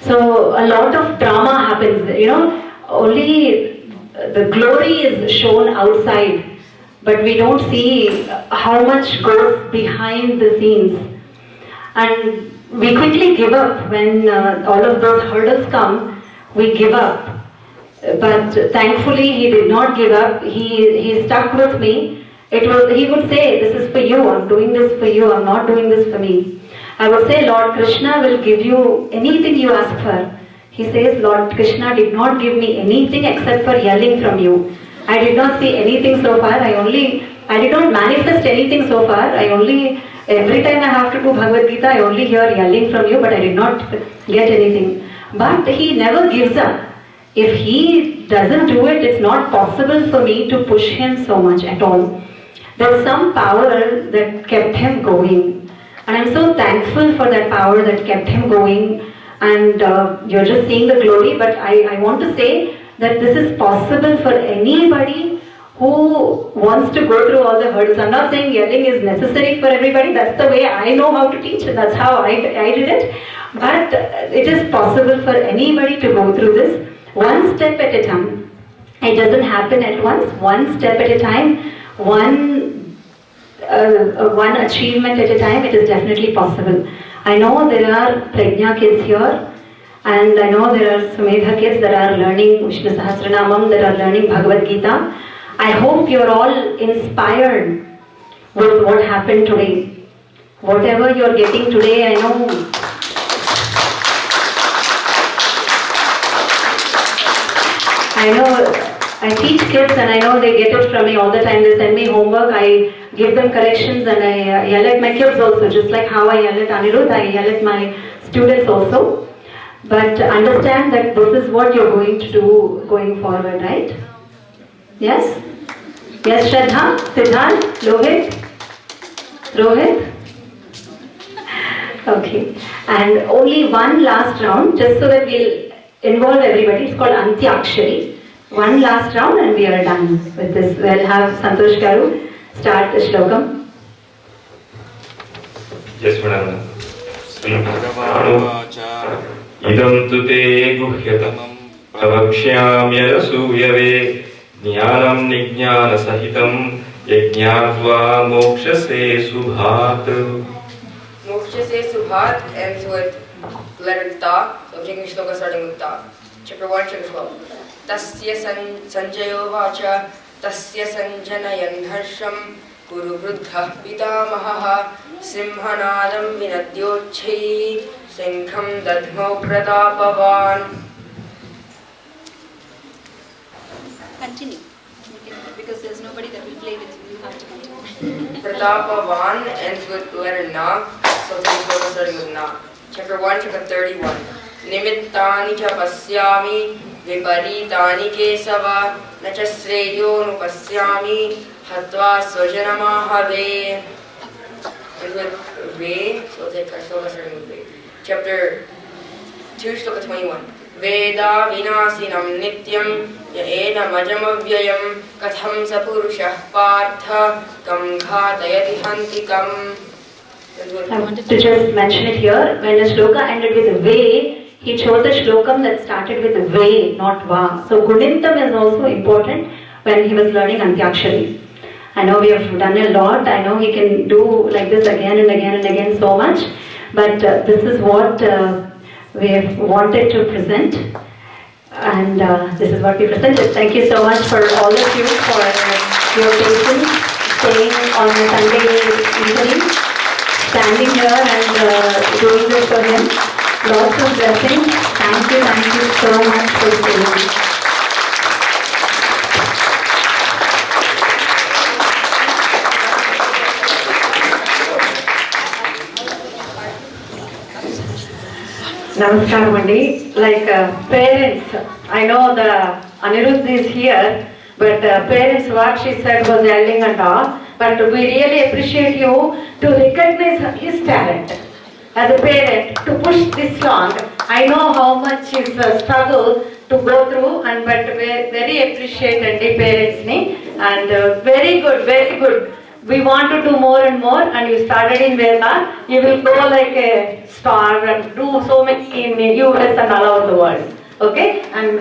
So a lot of drama happens, you know, only the glory is shown outside, but we don't see how much goes behind the scenes. And we quickly give up when all of those hurdles come, we give up. But thankfully he did not give up, he stuck with me. He would say, this is for you, I'm doing this for you, I'm not doing this for me. I would say, Lord Krishna will give you anything you ask for. He says, Lord Krishna did not give me anything except for yelling from you. I did not see anything so far. I did not manifest anything so far. Every time I have to do Bhagavad Gita, I only hear yelling from you, but I did not get anything. But he never gives up. If he doesn't do it, it's not possible for me to push him so much at all. There's some power that kept him going. And I'm so thankful for that power that kept him going. And you're just seeing the glory, but I want to say that this is possible for anybody who wants to go through all the hurdles. I'm not saying yelling is necessary for everybody. That's the way I know how to teach, and that's how I did it. But it is possible for anybody to go through this one step at a time. It doesn't happen at once. One step at a time, one achievement at a time. It is definitely possible. I know there are Prajna kids here, and I know there are Sumedha kids that are learning Vishnu Sahasranamam, that are learning Bhagavad Gita. I hope you're all inspired with what happened today. Whatever you're getting today, I know I teach kids and I know they get it from me all the time. They send me homework, I give them corrections, and I yell at my kids also, just like how I yell at Anirudh, I yell at my students also. But understand that this is what you're going to do going forward, right? Yes? Yes, Shraddha, Siddhant, Rohit? Okay. And only one last round, just so that we'll involve everybody. It's called Antyakshari. One last round and we are done with this. We'll have Santosh Garu start the shlokam. Yes, madam. Idam tu te guhyatamam pravakshyamyasuyave jnanam nijnana sahitam yajnatva mokshase subhat. Namaste Subhat ends with letter Ta, so I'm taking shloka starting with Ta. Chapter 1, chapter 12. Tasya sanjayo vacha, tasya sanjanayan harsham, Guru Vruddha Pitamaha, Simhanadam Vinadyochai, Sinkham Dadhmo Pratapavan. Continue. Because there's nobody that will play with you. You have to continue. Pratapavan ends with letter Na, so take shloka starting with Na. Chapter 1, chapter 31. Nimittani cha pasyami, viparitani kesava, na cha sreyo nupasyami, hatva swajanamahave. And with Ve, so take shloka starting with Ve. Chapter 2, shloka 21. Veda vinasinam nityam, ya ena majamavyayam, katham sapurushah partha, kam ghatayati hantikam. I wanted to just mention it here. When the shloka ended with Ve, he chose a shlokam that started with Ve, not Va. So Gunintam is also important when he was learning Antyakshari. I know we have done a lot. I know he can do like this again and again and again so much. But this is what we have wanted to present. And this is what we presented. Thank you so much for all of you for your patience, staying on a Sunday evening, standing here and doing this for him. Lots of blessings. Thank you so much for staying. Namaskaram Andi. Like parents, I know the Anirudh is here, but parents, what she said was yelling and all. But we really appreciate you to recognize his talent as a parent to push this long. I know how much is struggle to go through, and but we very appreciate the parents ni, and very good. We want to do more and more, and you started in Veda. You will go like a star and do so many in US and all over the world. Okay? And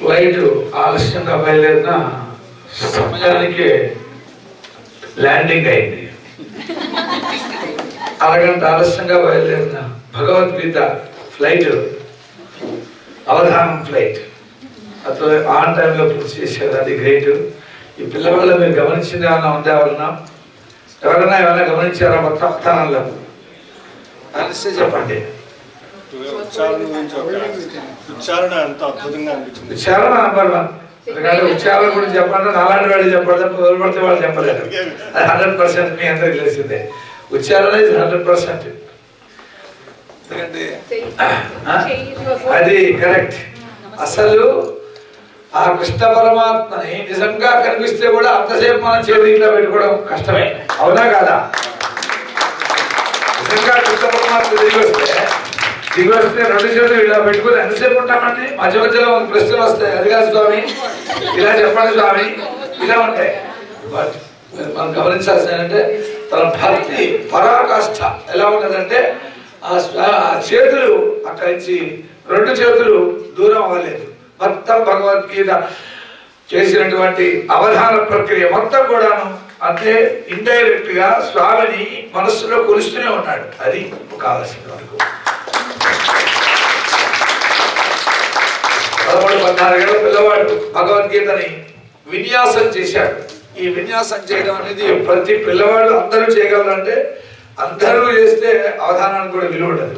flight ఆలస్యంగా బయలుదేరిన సమయానికి landing అయింది. అరగంట ఆలస్యంగా బయలుదేరిన Bhagavad Gita flight అవధానం flight అతను on టైంలో పూర్తి చేశారు. అది గ్రేట్. ఈ పిల్లవాళ్ళు మీరు గమనించింది ఏమన్నా ఉందా? ఎవరైనా ఏమైనా గమనించారా? మొత్తం స్థానంలో అనిస్తే చెప్పండి. ఉచ్చారణ ఎంత అద్భుతంగా అనిపించింది. ఉచ్చారణ నంబర్ 1. ఎందుకంటే ఉచ్చారణ గురించి చెప్పాలంటే నాలాంటి వాళ్ళు చెప్పాలి, ఎవరు పడితే వాళ్ళు చెప్పలేరు. అది 100% మీ అందరికి తెలిసిందే. ఉచ్చారణ ఇది 100%. ఎందుకంటే అది కరెక్ట్. అసలు ఆ కృష్ణ పరమాత్మని నిజంగా కనిపిస్తే కూడా అంతసేపు మనం చెవి ఇట్లా పెట్టుకోవడం కష్టమే. అవునా కాదా? నిజంగా కృష్ణ పరమాత్మ దిగి వస్తే 2 చేతులు ఇలా పెట్టుకుని ఎంతసేపు ఉంటామండి? మధ్య మధ్యలో ప్రశ్నలు వస్తాయి. అది కాదు స్వామి, ఇలా చెప్పండి స్వామి, ఇలా ఉంటాయి. బట్ మనం గమనించాల్సింది ఏంటంటే తన భక్తి పరాకాష్ఠ ఎలా ఉన్నదంటే ఆ చేతులు అక్కడి నుంచి 2 చేతులు దూరం అవ్వలేదు. మొత్తం భగవద్గీత చేసినటువంటి అవధాన ప్రక్రియ మొత్తం కూడాను అంటే ఇండైరెక్ట్ గా స్వామిని మనస్సులో కొలుస్తూనే ఉన్నాడు. అది కావాల్సిన వరకు 13-14 ఏళ్ల పిల్లవాడు భగవద్గీతని విన్యాసం చేశాడు. ఈ విన్యాసం చేయడం అనేది ప్రతి పిల్లవాడు అందరూ చేయగలరంటే అందరూ చేస్తే అవధానానికి కూడా విలువ ఉండదు.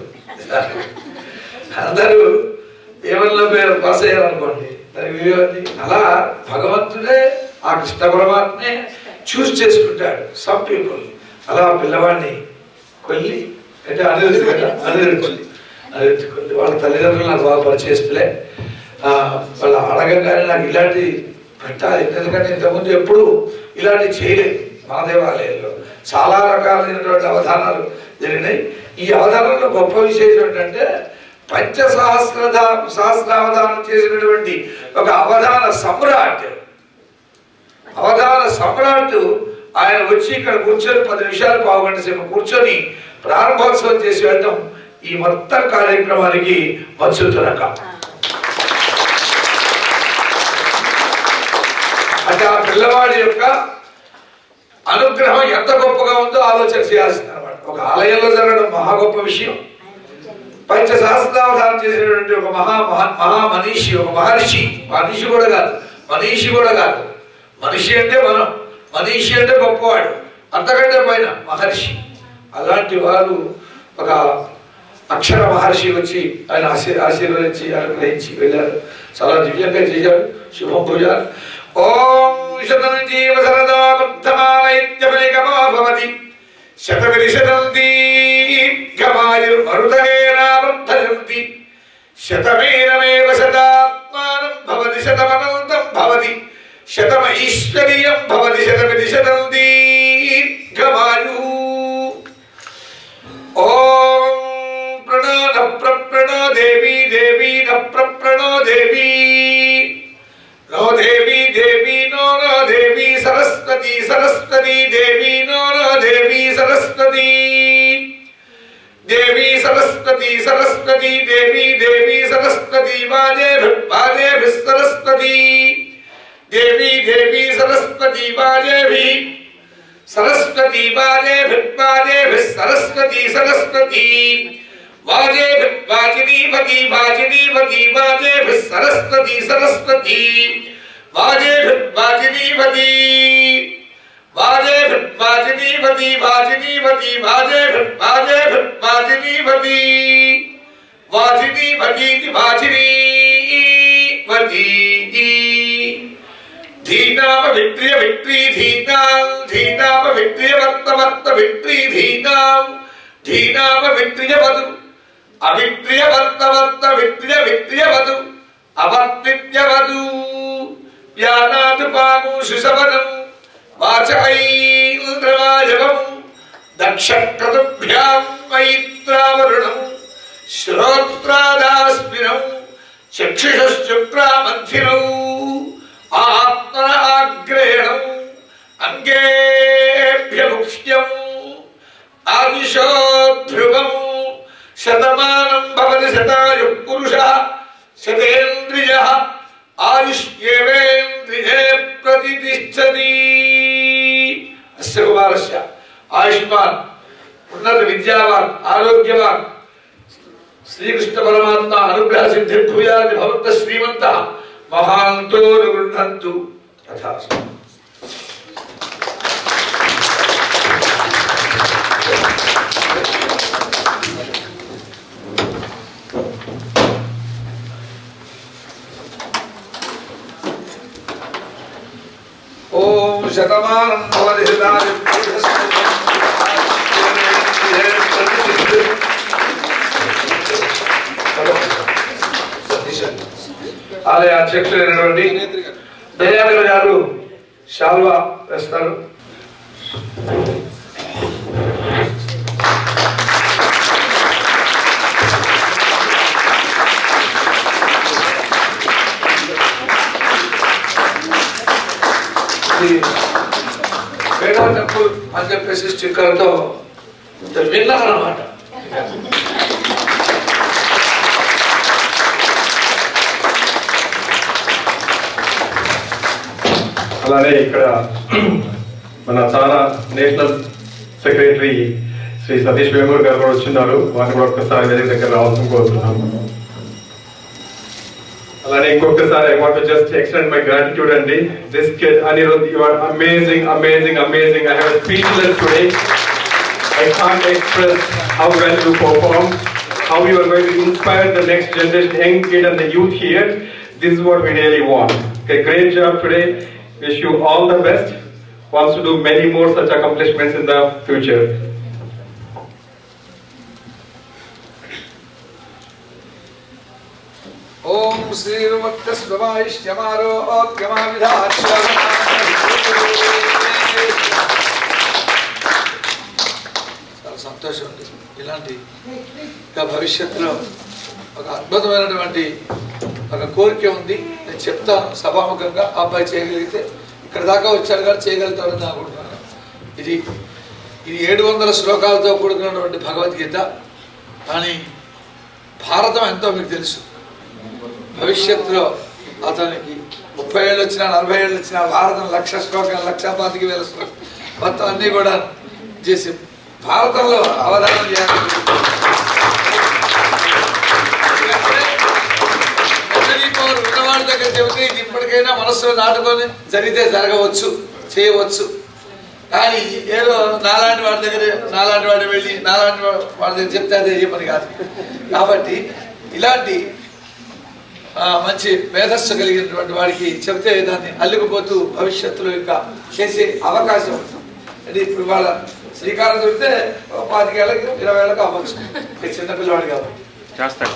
అందరూ ఏమన్నా పేరు పాస్ అయ్యారనుకోండి, దానికి విలువ. అలా భగవంతుడే ఆ కృష్ణ పరమాత్మే చూస్ చేసుకుంటాడు సమ్ పీపుల్. అలా పిల్లవాడిని కొల్లి అంటే అనిరుద్ధ్ కొల్లి వాళ్ళ తల్లిదండ్రులు నాకు బాగా పరిచయస్తులే. వాళ్ళు అడగంగానే నాకు ఇలాంటి పెట్టాలి, ఎందుకంటే ఇంతకుముందు ఎప్పుడు ఇలాంటివి చేయలేదు. మన దేవాలయంలో చాలా రకాలైనటువంటి అవధానాలు జరిగినాయి. ఈ అవధానంలో గొప్ప విశేషం ఏంటంటే సహస్రావధానం చేసినటువంటి ఒక అవధాన సమ్రాట్ ఆయన వచ్చి ఇక్కడ కూర్చొని 10 నిమిషాలు పావుగంట సేపు కూర్చొని ప్రారంభోత్సవం చేసి వెళ్ళటం ఈ మొత్తం కార్యక్రమానికి మచ్చుతురక. అంటే ఆ పిల్లవాడి యొక్క అనుగ్రహం ఎంత గొప్పగా ఉందో ఆలోచన చేయాల్సింది అనమాట. ఒక ఆలయంలో జరగడం మహా గొప్ప విషయం. పంచ సహస్రావధానం చేసినటువంటి ఒక మహామనీషి, ఒక మహర్షి, మనిషి కూడా కాదు, మనీషి కూడా కాదు. మనిషి అంటే మనం, మనీషి అంటే గొప్పవాడు, అంతకంటే పైన మహర్షి. అలాంటి వారు ఒక అక్షర మహర్షి వచ్చి ఆయన ఆశీర్వదించి అనుగ్రహించి వెళ్ళారు. చాలా దివ్యంగా చేశారు. శుభం పూజారు. ఓం శతం జీవ సరదా బుద్ధమాలైత్యమేకమో భవతి శతవిశతం దీర్ఘమాయుర్మరుతగేనావర్ధయంతి శతమేనమేవ శతాత్మానం భవతి శతమనంతం భవతి శతమైశ్వర్యం భవతి శతమిశతం దీర్ఘమాయు. ఓం ప్రణో న ప్రప్రణో దేవీ దేవీ న ప్రప్రణో దేవీ నో దేవీ దేవీ నో నో దేవీ సరస్వతి సరస్వతి దేవీ నో నో దేవీ సరస్వతి దేవీ సరస్వతి సరస్వతి దేవీ దేవీ సరస్వతి వాజేభి సరస్వతి దేవీ దేవీ సరస్వతి వాజేభి సరస్వతి వాజేభి సరస్వతి సరస్వతి వాజేభి వాజినీపతి వాజినీపతి వాజేభి సరస్వతి సరస్వతి వాజేభి వాజినీపతి వాజేభి వాజినీపతి వాజినీపతి వాజేభి వాజినీపతి వాజినీపతి వాజినీపతి ధీనామ విక్రియ విక్రీ ధీనాం ధీనామ విక్రియ వర్తవర్త విక్రీ ధీనాం ధీనామ విక్రియవదు అవిక్రియ వర్తవర్త విక్రియ విక్రియవదు అవత్విత్యవదు యానాత్ పాము సుసవనం వాచైంద్రవాజవం దక్షక్రతుభ్యాం మైత్రావరుణం శ్రోత్రాదాస్మినం చక్షుషుక్రామంథినౌ ఆత్మన ఆగ్రేణం అంగేభ్యముక్ష్యం ఆయుషో ధ్రువం శతమానం భవతి శతాయు పురుషః శతేంద్రియః ఆయుష్యేవేంద్రియే ప్రతిష్ఠతి. అస్య కుమారస్య ఆయుష్మాన్ ఉన్నత విద్యావాన్ ఆరోగ్యవాన్ శ్రీకృష్ణ పరమాత్మ అనుగ్రహ సిద్ధి భూయాది భవంత శ్రీమంతః మహాంతో గృహంతు తథాస్తు. ఓం శతమానం భవతి శతాయు ఆలయ అధ్యక్షులైనటువంటి దయాకర్ గారు శాల్వా వేస్తారు. వేడా టెంపుల్ అని చెప్పేసి స్టిక్కర్తో విన్నారన్నమాట. అలానే ఇక్కడ మన చాలా నేషనల్ సెక్రటరీ శ్రీ సతీష్ వేమూర్ గారు కూడా వచ్చిన్నారు. వారిని కూడా ఒక్కసారి వేదిక దగ్గర రావాల్సి కోరుతున్నాను. అలానే ఇంకొకసారి I want to just extend my gratitude అండి. This kid Anirudh, you are amazing, amazing, amazing. I have a speechless today. I can't express how well you performed, how you are going to inspire the next generation, young kid and the youth here. This is what we really want. Okay, great job today. Wish you all the best. Wants to do many more such accomplishments in the future. ఓం శ్రీరుమత్తస్వమాయిష్యమారో ఓక్యమావిధాశ్వ. చాలా సంతోషం అండి. ఇలాంటి ఇంకా భవిష్యత్తులో ఒక అద్భుతమైనటువంటి ఒక కోరిక ఉంది. నేను చెప్తాను సభాముఖంగా. ఆ అబ్బాయి చేయగలిగితే ఇక్కడ దాకా వచ్చాడు కానీ చేయగలుగుతాడని అనుకుంటున్నాను. ఇది 700 శ్లోకాలతో కూడుకున్నటువంటి భగవద్గీత. కానీ భారతం ఎంతో మీకు తెలుసు. భవిష్యత్తులో అతనికి 30 ఏళ్ళు వచ్చినా 40 ఏళ్ళు వచ్చినా భారతం 1,00,000 శ్లోకాలు 1,25,000 శ్లోకాలు మొత్తం అన్నీ కూడా చేసి భారతంలో అవధానం చేయాలి. ఉన్నవాడి దగ్గర చెబితే ఇది ఇప్పటికైనా మనసులో నాటుకొని జరిగితే జరగవచ్చు, చేయవచ్చు. కానీ ఏదో నాలాంటి వాడి దగ్గర నాలాంటి వాడు వెళ్ళి నాలాంటి వాడి దగ్గర చెప్తే అదే ఏ పని కాదు. కాబట్టి ఇలాంటి మంచి మేధస్సు కలిగినటువంటి వాడికి చెప్తే దాన్ని అల్లుకుపోతూ భవిష్యత్తులో ఇంకా చేసే అవకాశం ఉంటుంది. అంటే ఇప్పుడు వాళ్ళ శ్రీకారం దొరికితే 25 ఏళ్ళకి 20 ఏళ్ళకి అవ్వచ్చు, చిన్నపిల్లవాడు కాబట్టి చేస్తాడు.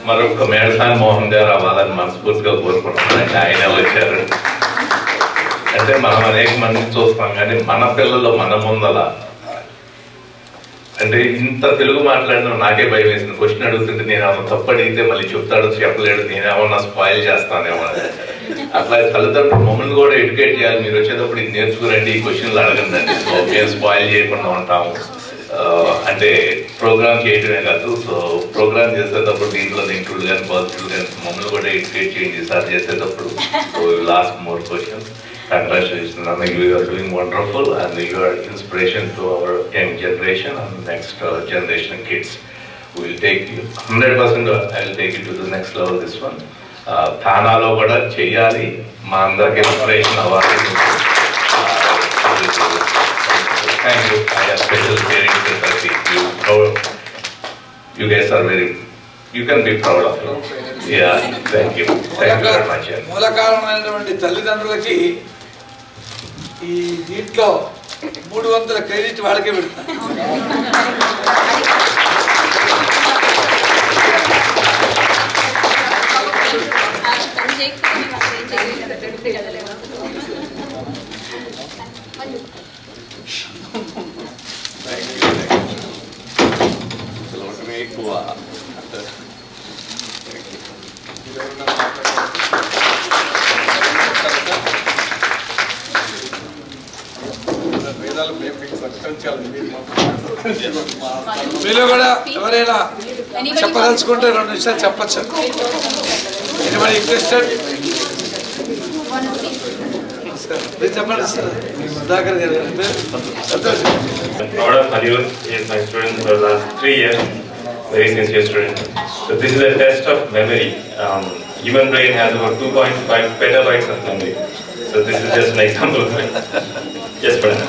మరొక మేడసాని మోహన్ గారు అవ్వాలని మనస్ఫూర్తిగా కోరుకుంటున్నాను. ఆయనే వచ్చారు. అంటే మనం అనేక మందిని చూస్తాం కానీ మన పిల్లలు మన ముందల అంటే ఇంత తెలుగు మాట్లాడిన నాకే భయం వేసింది. క్వశ్చన్ అడుగుతుంటే నేను ఏమన్నా తప్పు అడిగితే మళ్ళీ చెప్తాడు, చెప్పలేడు, నేనేమన్నా స్పాయిల్ చేస్తానేమో. అట్లా తల్లిదండ్రులు మమ్మల్ని కూడా ఎడ్యుకేట్ చేయాలి. మీరు వచ్చేటప్పుడు ఇది నేర్చుకురండి, ఈ క్వశ్చన్లు అడగండి. సో మేము స్పాయిల్ చేయకుండా ఉంటాము. అంటే ప్రోగ్రామ్ చేయడమే కాదు, సో ప్రోగ్రామ్ చేసేటప్పుడు దీంట్లో ఇంక్లూడ్ కానీ పాజిటివ్ కానీ మమ్మల్ని కూడా ఎడ్యుకేట్ చేయండి సార్ చేసేటప్పుడు. So last more questions. Congratulations, I think you are doing wonderful and you are inspiration to our young generation and next generation kids. We will take you 100%. I will take you to the next level. This one, Thanalo kuda cheyali, ma andarki inspiration avvali. Thank you. I have special caring for you guys are very. You can be proud of it. Yeah, thank you. Thank you very much. మూల కారణమైనటువంటి తల్లిదండ్రులకి ఈ దీంట్లో 300 credit వాళ్ళకే పెడతారు. మీలో కూడా ఎవరైనా చెప్పదలుచుకుంటే 2 నిమిషాలు చెప్పచ్చు. Anybody interested? చెప్పండి సార్. సుధాకర్ గారు. Anirudh is my student for the last 3 years, very sincere student. So this is a test of memory. Human brain has about 2.5 petabytes of memory. So this is just an example of it. Just for that.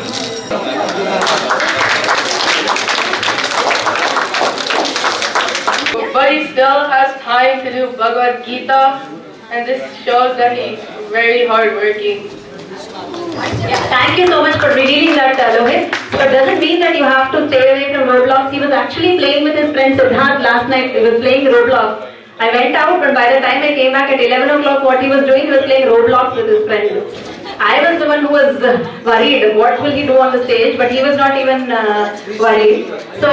But he still has time to do Bhagavad Gita, and this shows that he's very hardworking. Yeah, thank you so much for revealing that, Lohit. But doesn't mean that you have to stay away from Roblox. He was actually playing with his friend Siddharth last night. He was playing Roblox. I went out, but by the time I came back at 11 o'clock, what he was doing, he was playing Roblox with his friend. I was the one who was worried, what will he do on the stage, but he was not even worried. So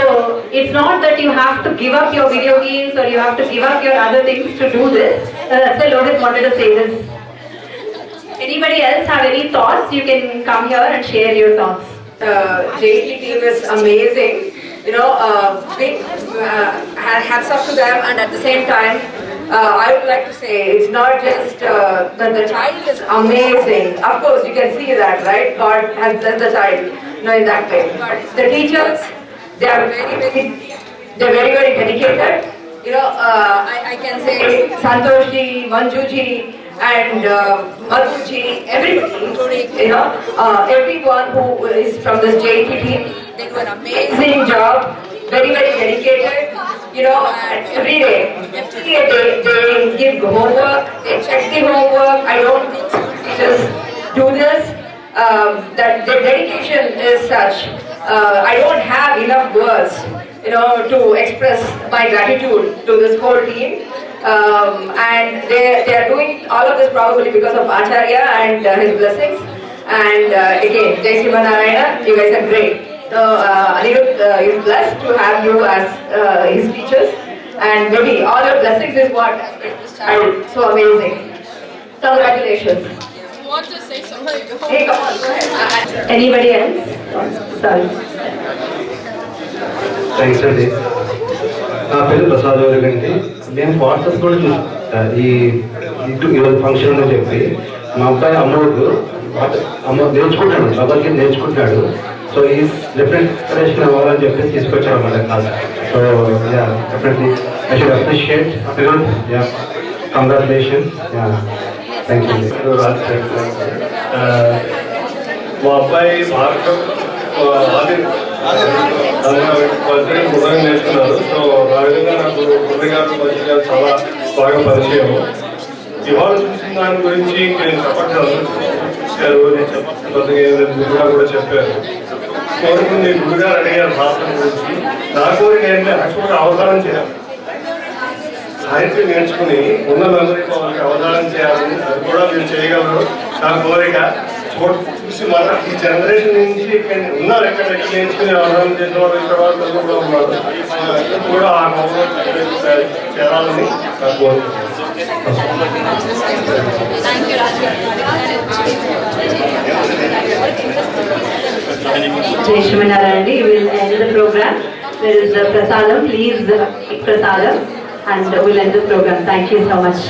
it's not that you have to give up your video games or you have to give up your other things to do this. That's why Lohit wanted to say this. Anybody else have any thoughts? You can come here and share your thoughts. JT team is amazing. You know, big hats off to them, and at the same time, I would like to say it's not just that the child is amazing. Of course, you can see that, right? God has blessed the child, you know, in that way. But the teachers, they are very dedicated. You know, I can say Santoshji, Manjuji, and Madhuji, everybody, including, you know, everyone who is from this JT team, they do an amazing job, very dedicated, you know, and every day they give homework, they check the homework. I don't think teachers do this, that their dedication is such, I don't have enough words, you know, to express my gratitude to this whole team. And they are doing all of this probably because of Acharya and his blessings. And again, Jai Sri Narayana, you guys are great. Anirudh, you're blessed to have you as his teachers, and maybe all your blessings is what has made this child so amazing. Congratulations. I want to say something. Hey, come on, go ahead. Anybody else? Sorry. Thanks అండి. నా పేరు ప్రసాద్ గారండి. నేను WhatsApp కూడా ఈ ఈరోజు function అని చెప్పి మా అబ్బాయి నేర్చుకుంటాడు, భగవద్గీత నేర్చుకుంటాడు. సో ఈ డిఫరెంట్ ఇన్స్పిరేషన్ అవ్వాలని చెప్పి తీసుకొచ్చాడు మన class. So yeah definitely I should appreciate. Yeah congratulation. Yeah thank you. మా అబ్బాయి భారతం ఉదయం నేర్చుకున్నారు. సో ఆ విధంగా నాకు గురువు గారు చాలా బాగా పరిచయం. ఇవాళ చూసిన దాని గురించి నేను చెప్పట్లేదు, నేను చెప్పగా కూడా చెప్పారు. కోరుకుని గురుగారు అడిగారు భారతం గురించి. నా కోరిక ఏంటంటే యాక్చువల్గా అవధానం చేయాలి, సాహిత్యం నేర్చుకుని ఉన్న మెమరీ వాళ్ళకి అవధానం చేయాలని, అది కూడా మీరు చేయగలరు. నా కోరిక చూసి మన ఈ జనరేషన్ నుంచి ఉన్నారు, ఎక్కడ నేర్చుకుని అవధానం చేసిన వాళ్ళు ఇక్కడ వాళ్ళు కూడా ఉన్నారు. కూడా ఆ నమ్మకం చేరాలని నా కోరిక. Jai Shrimanarayana. We will end the program. There is the prasadam. Please eat prasadam, and we'll end the program. Thank you so much.